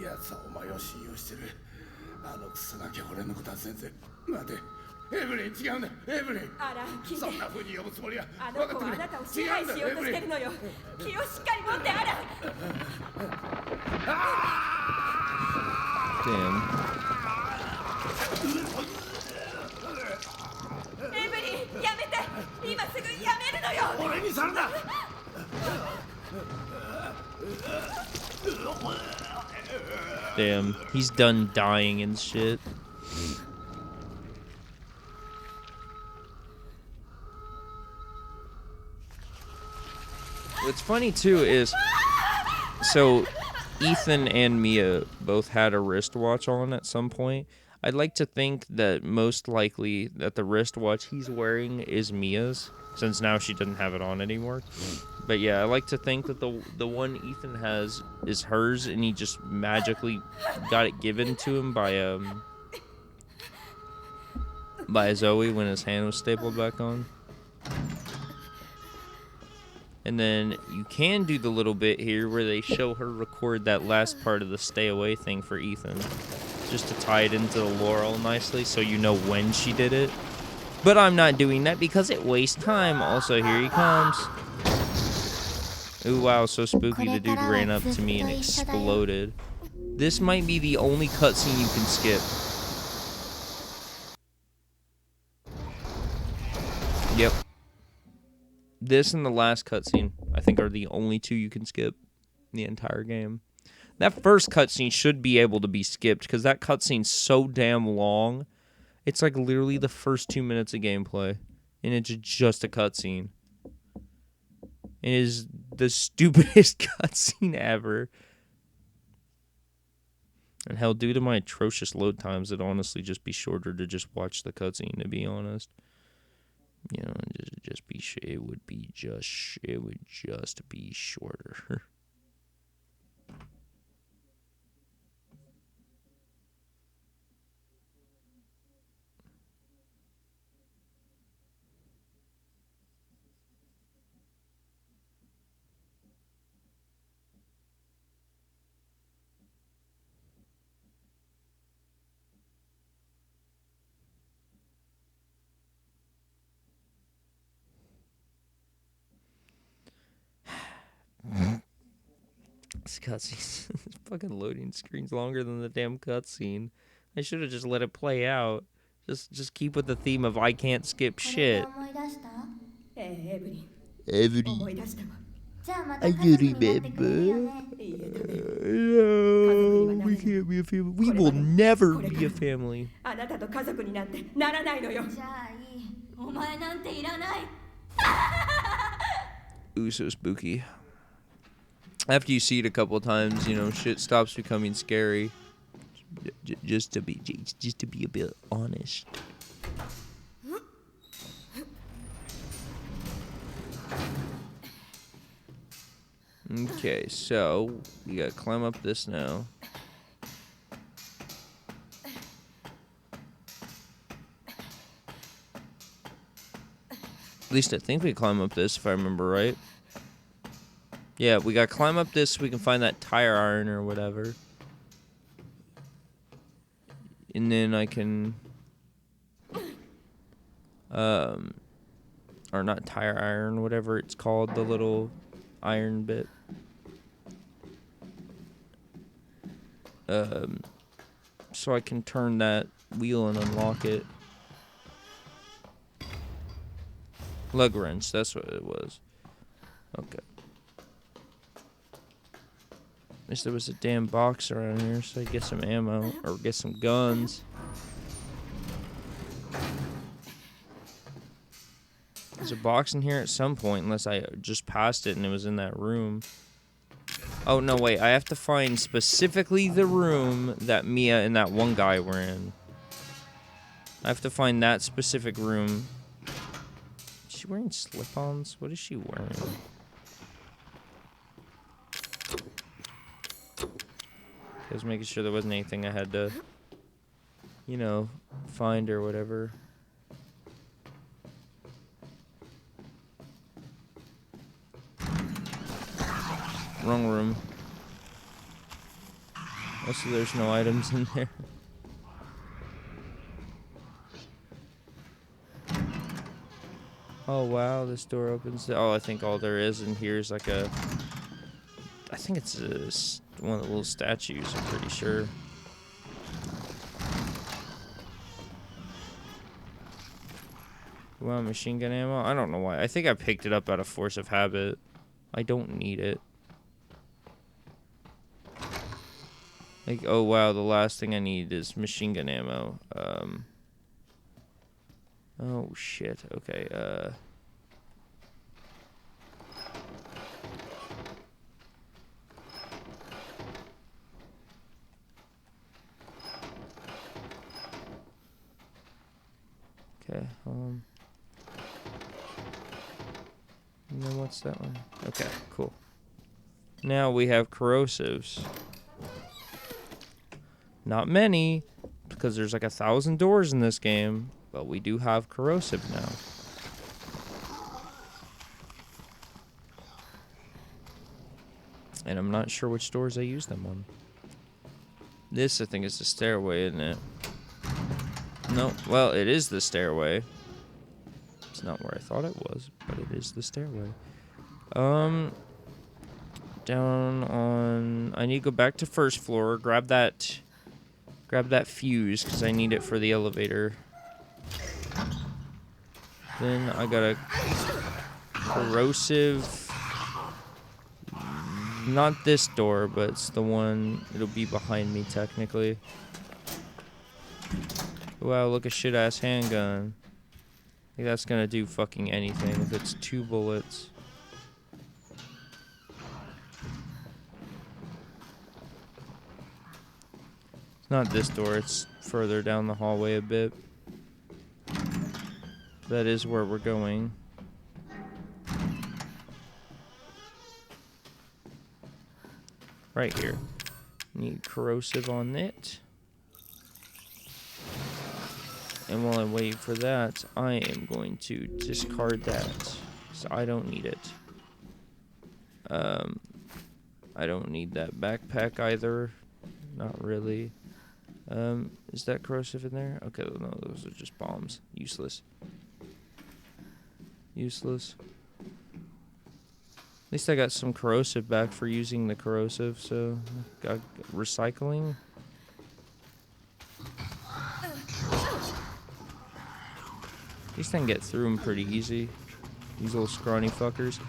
やつはお前を信用してる。あのクソガキは俺のことは全然。待て。エブリン違うんだ。エブリン。あら、聞いて。そんな風に呼ぶつもりは。あの子はあなたを支配しようとしてるのよ。気をしっかり持って、あら。Damn. エブリン、やめて。今すぐやめるのよ。俺にされだ。Damn, he's done dying and shit. What's funny too is, so Ethan and Mia both had a wristwatch on at some point. I'd like to think that most likely that the wristwatch he's wearing is Mia's, since now she doesn't have it on anymore. But yeah, I like to think that the one Ethan has is hers, and he just magically got it given to him by Zoe when his hand was stapled back on. And then you can do the little bit here where they show her record that last part of the stay away thing for Ethan, just to tie it into the lore all nicely so you know when she did it. But I'm not doing that because it wastes time. Also, here he comes. Ooh, wow, so spooky. The dude ran up to me and exploded. This might be the only cutscene you can skip. Yep. This and the last cutscene, I think, are the only 2 you can skip in the entire game. That first cutscene should be able to be skipped because that cutscene's so damn long. It's like literally the first 2 minutes of gameplay, and it's just a cutscene. It is the stupidest cutscene ever. And hell, due to my atrocious load times, it'd honestly just be shorter to just watch the cutscene, to be honest. You know, it would just be shorter. This cutscene, this fucking loading screen's longer than the damn cutscene. I should have just let it play out. Just keep with the theme of I can't skip これで shit. 思い出した？エブリン Every 思い出したわ。じゃあまた家族になってくれるよね。いいえダメ。 No, we can't be a family. We will never be a family. あなたと家族になんてならないのよ。じゃあいい。お前なんていらない。 Ooh, so spooky. After you see it a couple times, you know, shit stops becoming scary. Just to be a bit honest. Okay, so we gotta climb up this now. At least I think we climb up this, if I remember right. Yeah, we gotta climb up this so we can find that tire iron or whatever. And then I can... or not tire iron, whatever it's called, the little iron bit. So I can turn that wheel and unlock it. Lug wrench, that's what it was. Okay. At least there was a damn box around here, so I get some ammo, or get some guns. There's a box in here at some point, unless I just passed it and it was in that room. Oh, no, wait, I have to find specifically the room that Mia and that one guy were in. I have to find that specific room. Is she wearing slip-ons? What is she wearing? I was making sure there wasn't anything I had to, you know, find or whatever. Wrong room. Also, there's no items in there. Oh wow, this door opens. Oh, I think all there is in here is like a... I think it's one of the little statues, I'm pretty sure. Wow, machine gun ammo? I don't know why. I think I picked it up out of force of habit. I don't need it. Like, oh wow, the last thing I need is machine gun ammo. Oh shit, okay, okay, and then what's that one? Okay, cool. Now we have corrosives. Not many, because there's like 1,000 doors in this game, but we do have corrosive now. And I'm not sure which doors I use them on. This, I think, is the stairway, isn't it? No, well, it is the stairway. It's not where I thought it was, but it is the stairway. Down on... I need to go back to first floor, grab that fuse, because I need it for the elevator. Then I got a corrosive... Not this door, but it's the one... It'll be behind me, technically. Wow, look, a shit-ass handgun. I think that's gonna do fucking anything if it's 2 bullets. It's not this door, it's further down the hallway a bit. That is where we're going. Right here. Need corrosive on it. And while I'm waiting for that, I am going to discard that. So I don't need it. I don't need that backpack either. Not really. Is that corrosive in there? Okay, no, those are just bombs. Useless. Useless. At least I got some corrosive back for using the corrosive, so got recycling. At least I can get through them pretty easy. These little scrawny fuckers.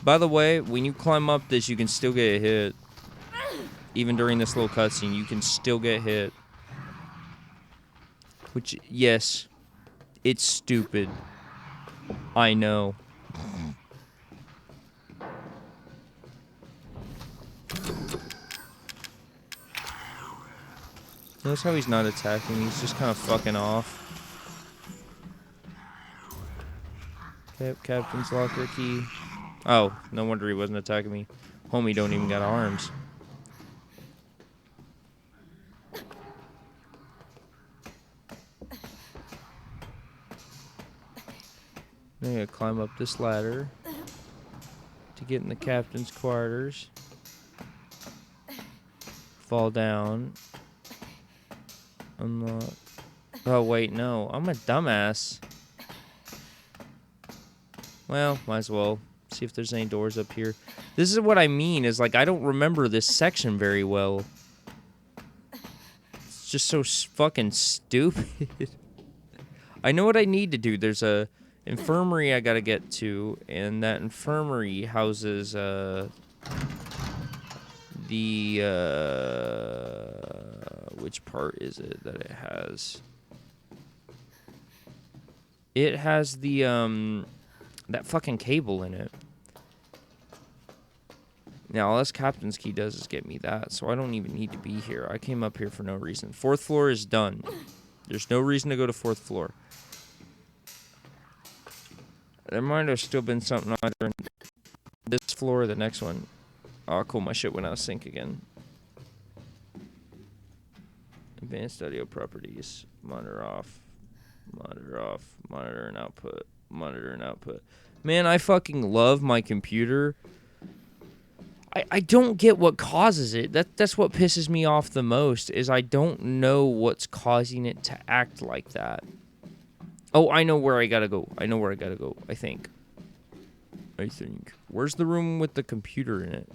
By the way, when you climb up this, you can still get hit. Even during this little cutscene, you can still get hit. Which, yes, it's stupid. I know. Notice how he's not attacking, he's just kind of fucking off. Okay, captain's locker key. Oh, no wonder he wasn't attacking me. Homie don't even got arms. Now I gotta climb up this ladder to get in the captain's quarters. Fall down. Unlock. Oh, wait, no. I'm a dumbass. Well, might as well see if there's any doors up here. This is what I mean, is like, I don't remember this section very well. It's just so fucking stupid. I know what I need to do. There's a infirmary I gotta get to, and that infirmary houses, which part is it that it has? It has the, that fucking cable in it. Now, all this captain's key does is get me that, so I don't even need to be here. I came up here for no reason. 4th floor is done. There's no reason to go to 4th floor. There might have still been something either in this floor or the next one. Oh, cool, my shit went out of sync again. Advanced audio properties. Monitor off. Monitor off. Monitor and output. Monitor and output. Man, I fucking love my computer. I don't get what causes it. That's what pisses me off the most, is I don't know what's causing it to act like that. Oh, I know where I gotta go. I know where I gotta go, I think. Where's the room with the computer in it?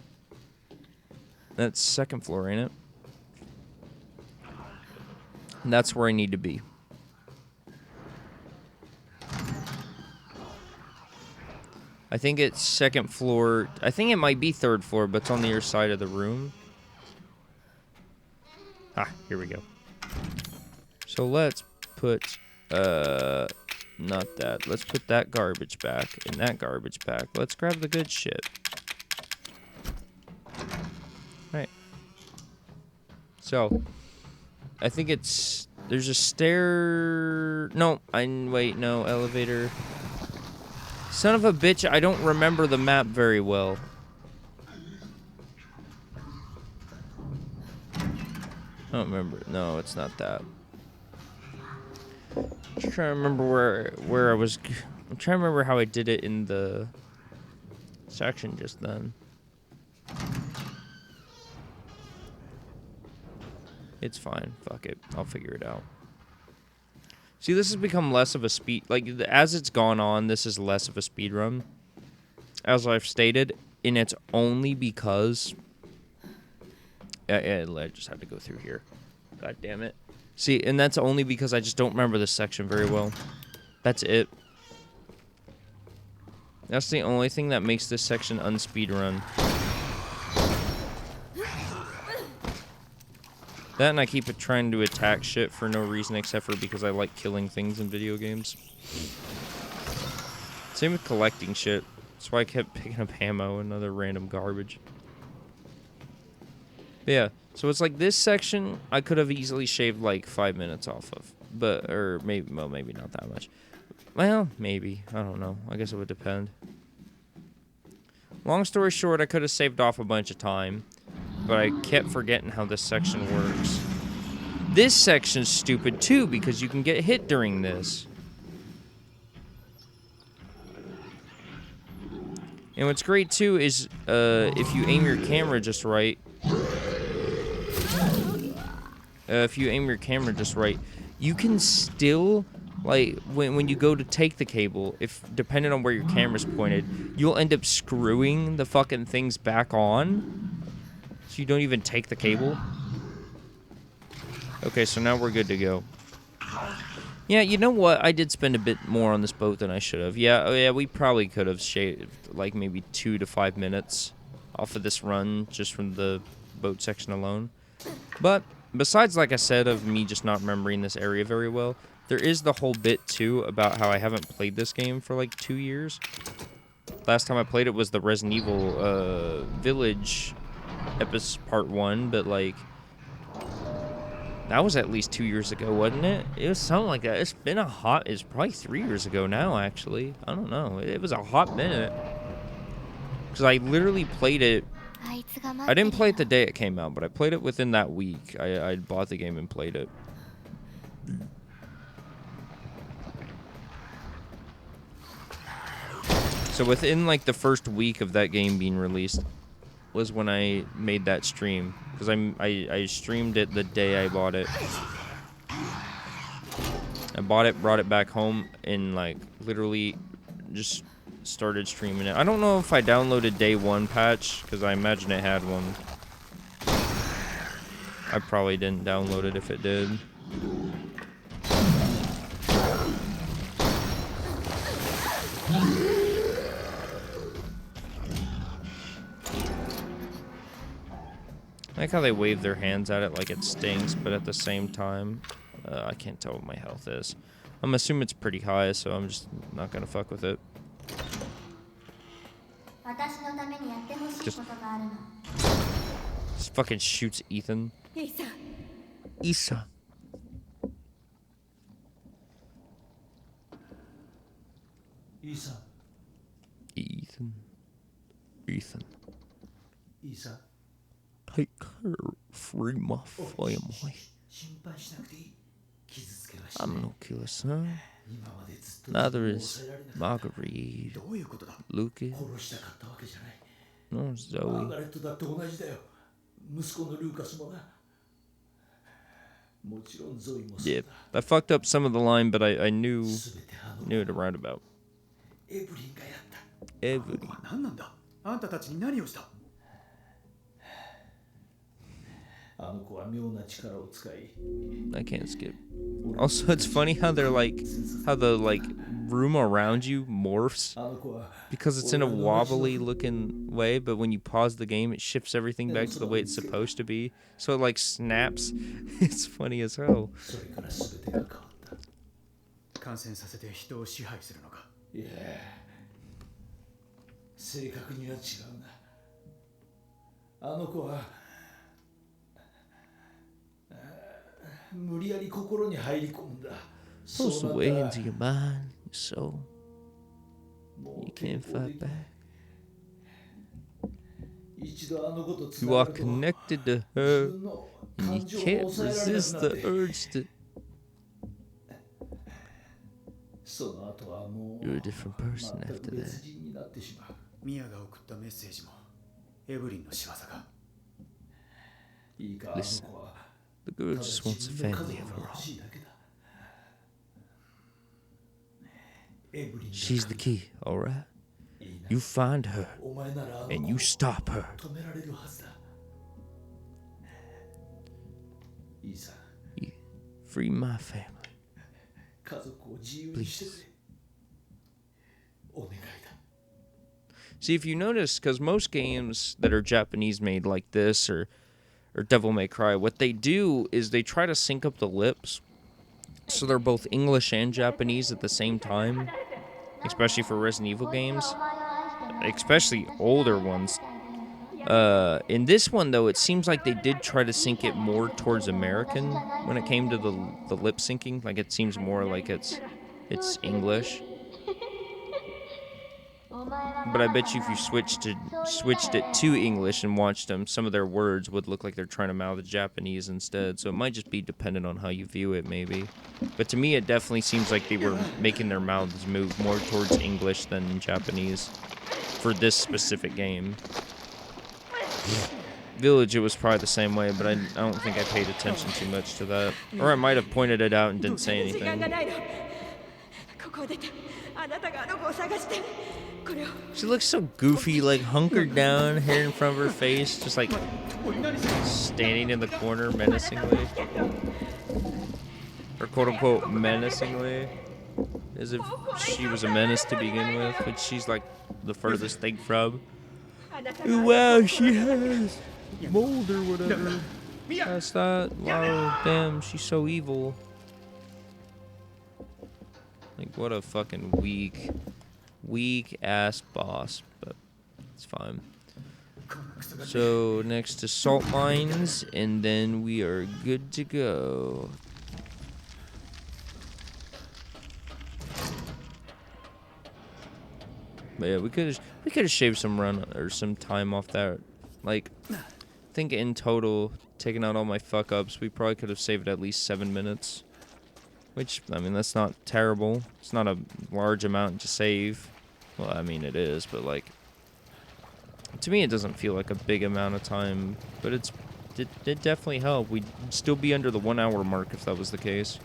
That's 2nd floor, ain't it? And that's where I need to be. I think it's 2nd floor. I think it might be 3rd floor, but it's on the other side of the room. Ah, here we go. So let's put, not that. Let's put that garbage back and that garbage back. Let's grab the good shit. Right. So, I think it's, there's a stair. No, wait, no, elevator. Son of a bitch, I don't remember the map very well. I don't remember. No, it's not that. I'm trying to remember where I was. I'm trying to remember how I did it in the section just then. It's fine. Fuck it. I'll figure it out. See, this has become less of a speed... Like, as it's gone on, this is less of a speed run. As I've stated, and it's only because... I just had to go through here. God damn it. See, and that's only because I just don't remember this section very well. That's it. That's the only thing that makes this section unspeed run. That and I keep trying to attack shit for no reason except for because I like killing things in video games. Same with collecting shit. That's why I kept picking up ammo and other random garbage. But yeah, so it's like this section I could have easily shaved like 5 minutes off of. But, or maybe, well, maybe not that much. Well, maybe. I don't know. I guess it would depend. Long story short, I could have saved off a bunch of time. But I kept forgetting how this section works. This section's stupid too, because you can get hit during this. And what's great too is if you aim your camera just right. You can still like when you go to take the cable, if depending on where your camera's pointed, you'll end up screwing the fucking things back on, so you don't even take the cable. Okay, so now we're good to go. Yeah, you know what? I did spend a bit more on this boat than I should have. Yeah, oh yeah, we probably could have shaved like maybe 2 to 5 minutes off of this run just from the boat section alone. But besides, like I said, of me just not remembering this area very well, there is the whole bit too about how I haven't played this game for like 2 years. Last time I played it was the Resident Evil Village episode part 1, but like that was at least 2 years ago, wasn't it? It was something like that. It's probably 3 years ago now, actually. I don't know. It was a hot minute. Because I literally played it. I didn't play it the day it came out, but I played it within that week. I bought the game and played it. So within like the first week of that game being released was when I made that stream. Because I streamed it the day I bought it. I bought it, brought it back home, and like literally just started streaming it. I don't know if I downloaded day 1 patch, because I imagine it had one. I probably didn't download it if it did. I like how they wave their hands at it like it stinks, but at the same time, I can't tell what my health is. I'm assuming it's pretty high, so I'm just not gonna fuck with it. Just fucking shoots Ethan. Isa. Ethan. Take care, free my family. I'm no killer, son. Neither is Marguerite, Lucas, nor Zoe. Yeah, I fucked up some of the line, but I knew it around about. Evelyn. I can't skip. Also, it's funny how the room around you morphs because it's in a wobbly looking way, but when you pause the game, it shifts everything back to the way it's supposed to be. So it like snaps. It's funny as hell. Pulls away into your mind, your soul. You can't fight back. You are connected to her, and you can't resist the urge to. You're a different person after that. Listen, the girl just wants a family of her own. She's the key, alright? You find her, and you stop her. Free my family. Please. See, if you notice, because most games that are Japanese made like this, or Devil May Cry, what they do is they try to sync up the lips so they're both English and Japanese at the same time, especially for Resident Evil games, especially older ones. In this one, though, it seems like they did try to sync it more towards American when it came to the lip syncing. Like, it seems more like it's English. But I bet you if you switched it to English and watched them, some of their words would look like they're trying to mouth Japanese instead. So it might just be dependent on how you view it, maybe. But to me, it definitely seems like they were making their mouths move more towards English than Japanese for this specific game. Village, it was probably the same way, but I don't think I paid attention too much to that. Or I might have pointed it out and didn't say anything. こへ出てあなたがあの子を探してこれを She looks so goofy, like hunkered down, hair in front of her face, just like standing in the corner menacingly. Or quote unquote menacingly. As if she was a menace to begin with, which she's like the furthest thing from. あなたが Wow, she has mold or whatever. That's that. Wow, damn, she's so evil. Like, what a fucking weak ass boss, but it's fine. So, next to salt mines, and then we are good to go. But yeah, we could have shaved some run or some time off that. Like, I think in total, taking out all my fuck ups, we probably could have saved at least 7 minutes. Which, I mean, that's not terrible. It's not a large amount to save. Well, I mean, it is, but like, to me, it doesn't feel like a big amount of time. But it definitely helped. We'd still be under the 1 hour mark if that was the case.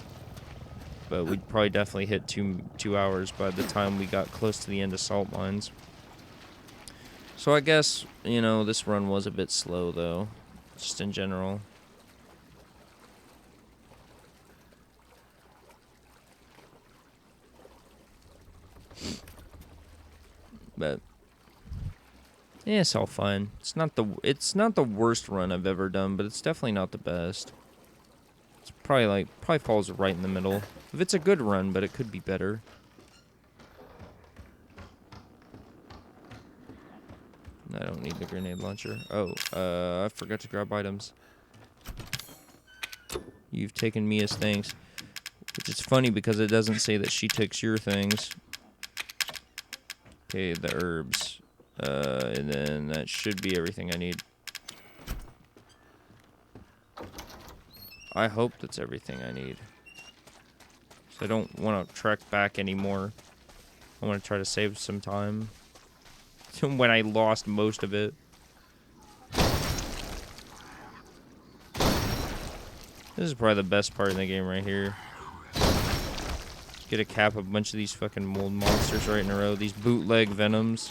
But we'd probably definitely hit two hours by the time we got close to the end of salt mines. So I guess, you know, this run was a bit slow, though. Just in general. But yeah, it's all fine. It's not the worst run I've ever done, but it's definitely not the best. It's probably falls right in the middle. If it's a good run, but it could be better. I don't need the grenade launcher. Oh, I forgot to grab items. You've taken Mia's things. Which is funny because it doesn't say that she takes your things. Okay, the herbs. And then that should be everything I need. I hope that's everything I need. So I don't want to trek back anymore. I want to try to save some time. When I lost most of it. This is probably the best part in the game right here. Get to cap a bunch of these fucking mold monsters right in a row. These bootleg venoms.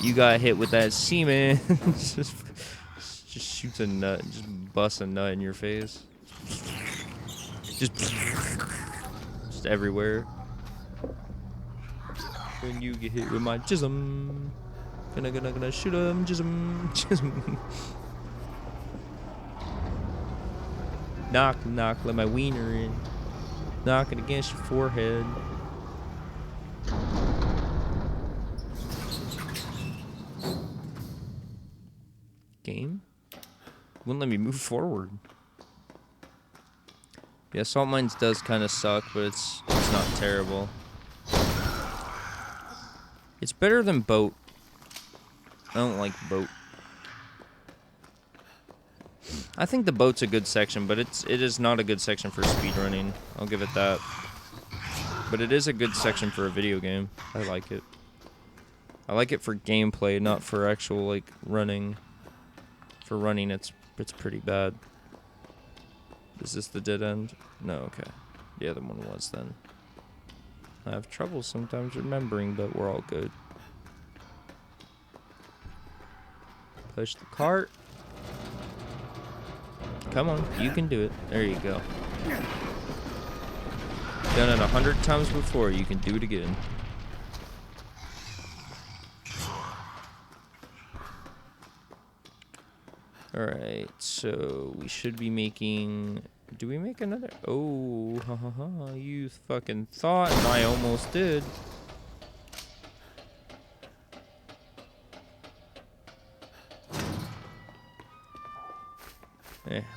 You got hit with that semen. just shoots a nut. Just busts a nut in your face. Just everywhere. When you get hit with my jism. Gonna shoot him. Jism. Knock, knock, let my wiener in. Knock it against your forehead. Game? Wouldn't let me move forward. Yeah, salt mines does kind of suck, but it's not terrible. It's better than boat. I don't like boat. I think the boat's a good section, but it is not a good section for speedrunning. I'll give it that. But it is a good section for a video game. I like it. I like it for gameplay, not for actual like running. For running, it's pretty bad. Is this the dead end? No, okay. The other one was then. I have trouble sometimes remembering, but we're all good. Push the cart. Come on, you can do it. There you go. Done it 100 times before, you can do it again. Alright, so we should be making... Do we make another? Oh, ha ha ha, you fucking thought, and I almost did.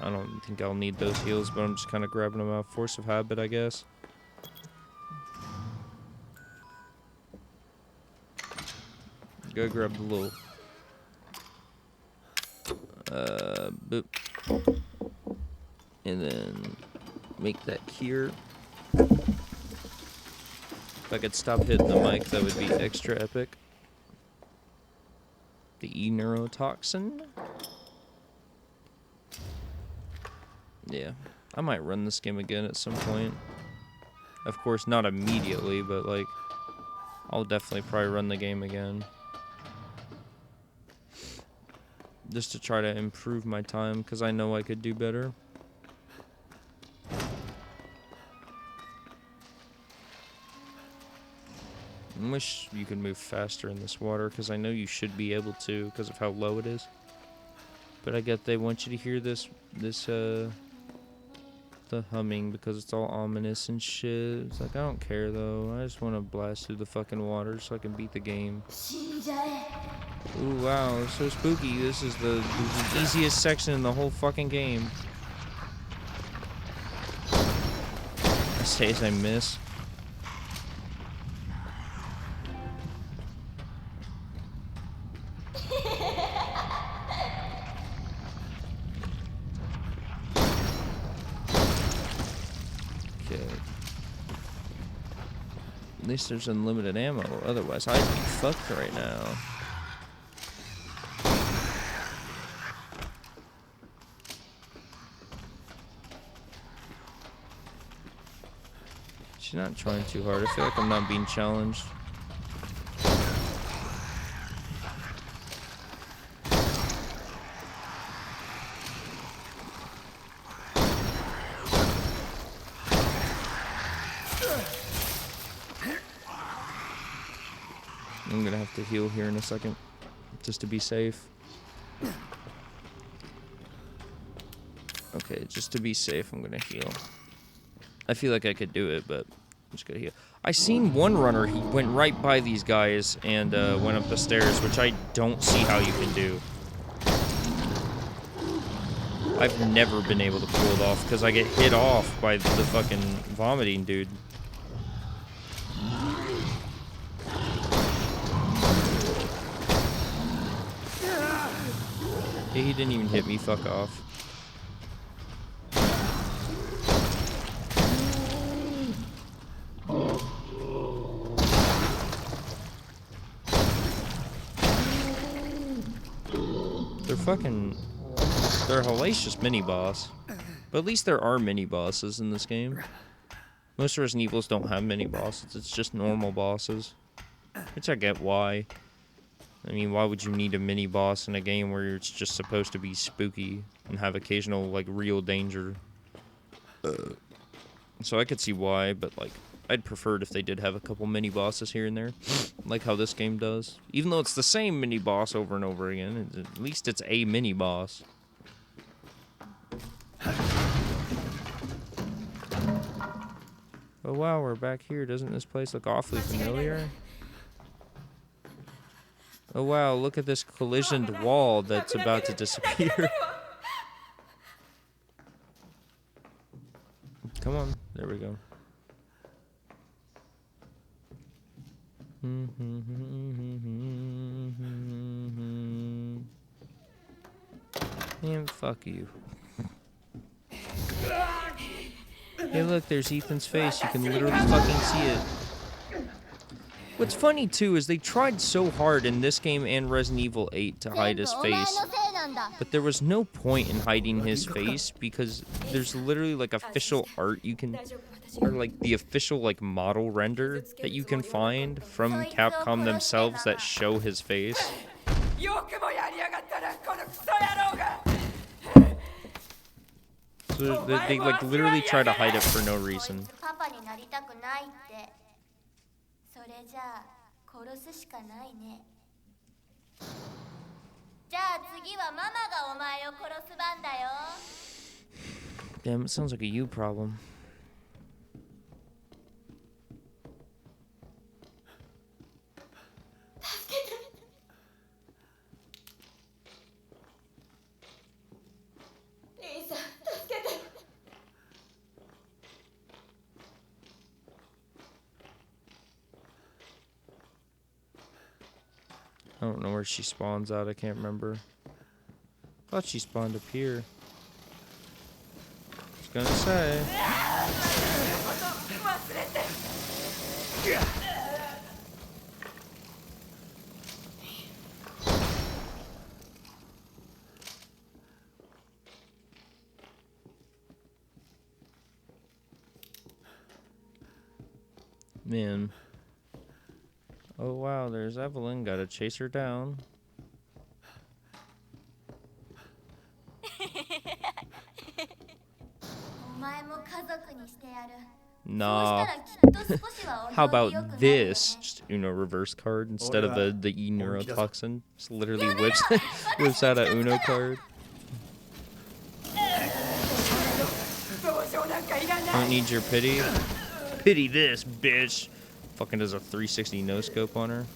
I don't think I'll need those heals, but I'm just kind of grabbing them out of force of habit, I guess. Go grab the little... boop. And then make that cure. If I could stop hitting the mic, that would be extra epic. The E-neurotoxin. Yeah, I might run this game again at some point. Of course, not immediately, but like, I'll definitely probably run the game again. Just to try to improve my time, because I know I could do better. I wish you could move faster in this water, because I know you should be able to, because of how low it is. But I get they want you to hear the humming, because it's all ominous and shit. It's like, I don't care though. I just want to blast through the fucking water so I can beat the game. Ooh, wow, it's so spooky. This is the easiest section in the whole fucking game. I say as I miss. At least there's unlimited ammo, otherwise I'd be fucked right now. She's not trying too hard. I feel like I'm not being challenged. I'm gonna have to heal here in a second, just to be safe. Okay, just to be safe, I'm gonna heal. I feel like I could do it, but I'm just gonna heal. I seen one runner, he went right by these guys and went up the stairs, which I don't see how you can do. I've never been able to pull it off, because I get hit off by the fucking vomiting dude. He didn't even hit me, fuck off. They're hellacious mini-boss. But at least there are mini-bosses in this game. Most Resident Evils don't have mini-bosses, it's just normal bosses. Which I get why. I mean, why would you need a mini-boss in a game where it's just supposed to be spooky and have occasional, like, real danger? So I could see why, but, like, I'd prefer it if they did have a couple mini-bosses here and there. Like how this game does. Even though it's the same mini-boss over and over again, at least it's a mini-boss. Oh wow, we're back here. Doesn't this place look awfully familiar? Oh wow, look at this collisioned wall that's about to disappear. Come on, there we go. And fuck you. Hey look, there's Ethan's face. You can literally fucking see it. What's funny too is they tried so hard in this game and Resident Evil 8 to hide his face. But there was no point in hiding his face because there's literally like official art you can, or like the official like model render that you can find from Capcom themselves that show his face. So they like literally try to hide it for no reason. Damn, it sounds like a you problem. I don't know where she spawns out, I can't remember. Thought she spawned up here. I was gonna say. Man. Oh wow, there's Evelyn. Gotta chase her down. Nah. How about this? Just Uno reverse card instead of the E neurotoxin. Just literally whips out a Uno card. Don't need your pity. Pity this, bitch. Fucking does a 360 no scope on her.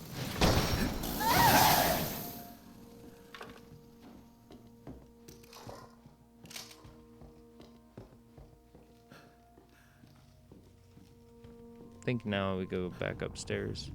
I think now we go back upstairs.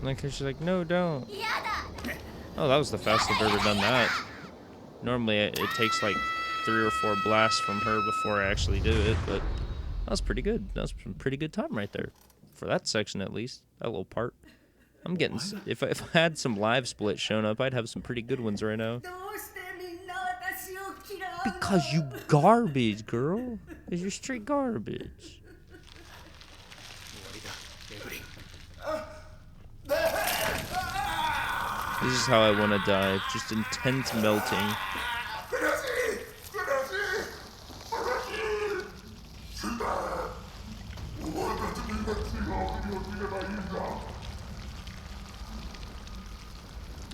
Like, she's like, no, don't. Oh, that was the fastest I've ever done that. Normally, it takes like 3 or 4 blasts from her before I actually do it, but that was pretty good. That was some pretty good time right there. For that section, at least. That little part. I'm getting... If I had some live splits shown up, I'd have some pretty good ones right now. Because you garbage, girl. Because you're straight garbage. This is how I want to die. Just intense melting.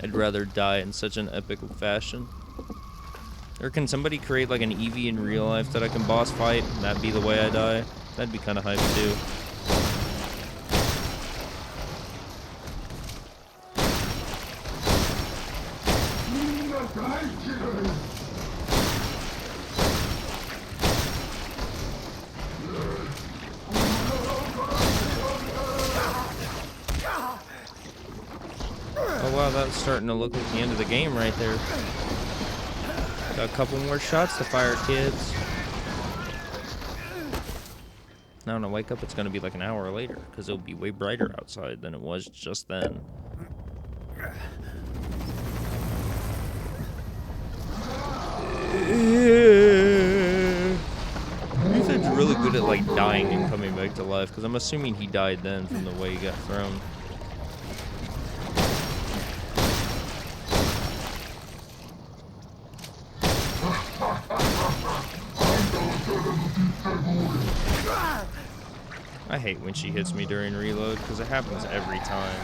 I'd rather die in such an epic fashion. Or can somebody create like an Eevee in real life that I can boss fight and that be the way I die? That'd be kind of hype too. Oh wow, that's starting to look like the end of the game right there. Got a couple more shots to fire, kids. Now when I wake up, it's going to be like an hour later, because it'll be way brighter outside than it was just then. Ethan's really good at like dying and coming back to life, because I'm assuming he died then from the way he got thrown. I hate when she hits me during reload, because it happens every time.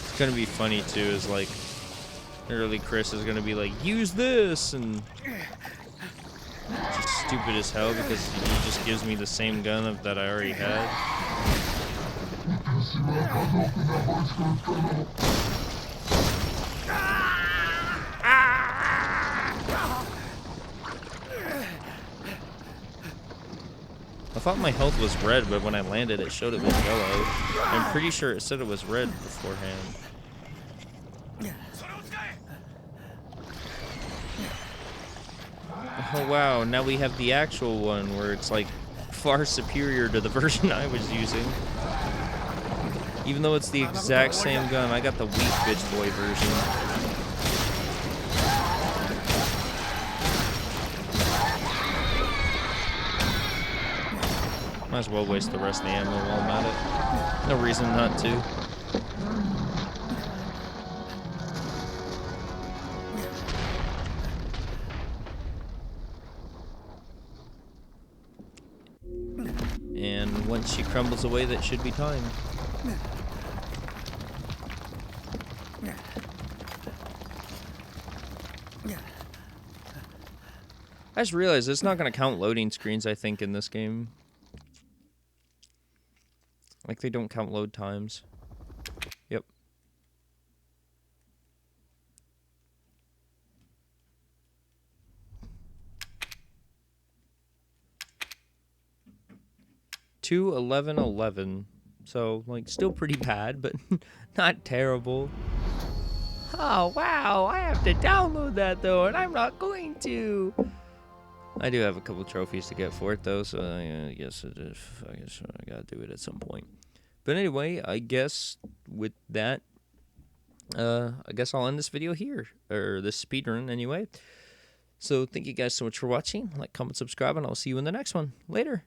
It's gonna be funny too, is like, early Chris is gonna be like, use this, and just stupid as hell because he just gives me the same gun that I already had. I thought my health was red, but when I landed, it showed it was yellow. I'm pretty sure it said it was red beforehand. Oh wow, now we have the actual one where it's like far superior to the version I was using. Even though it's the exact same gun, I got the weak bitch boy version. Might as well waste the rest of the ammo while I'm at it. No reason not to. And once she crumbles away, that should be time. I just realized it's not going to count loading screens, I think, in this game. Like, they don't count load times. Yep. 2:11:11. So, like, still pretty bad, but not terrible. Oh, wow, I have to download that, though, and I'm not going to. I do have a couple trophies to get for it, though, so I guess I gotta do it at some point. But anyway, I guess with that, I guess I'll end this video here, or this speedrun anyway. So thank you guys so much for watching. Like, comment, subscribe, and I'll see you in the next one. Later.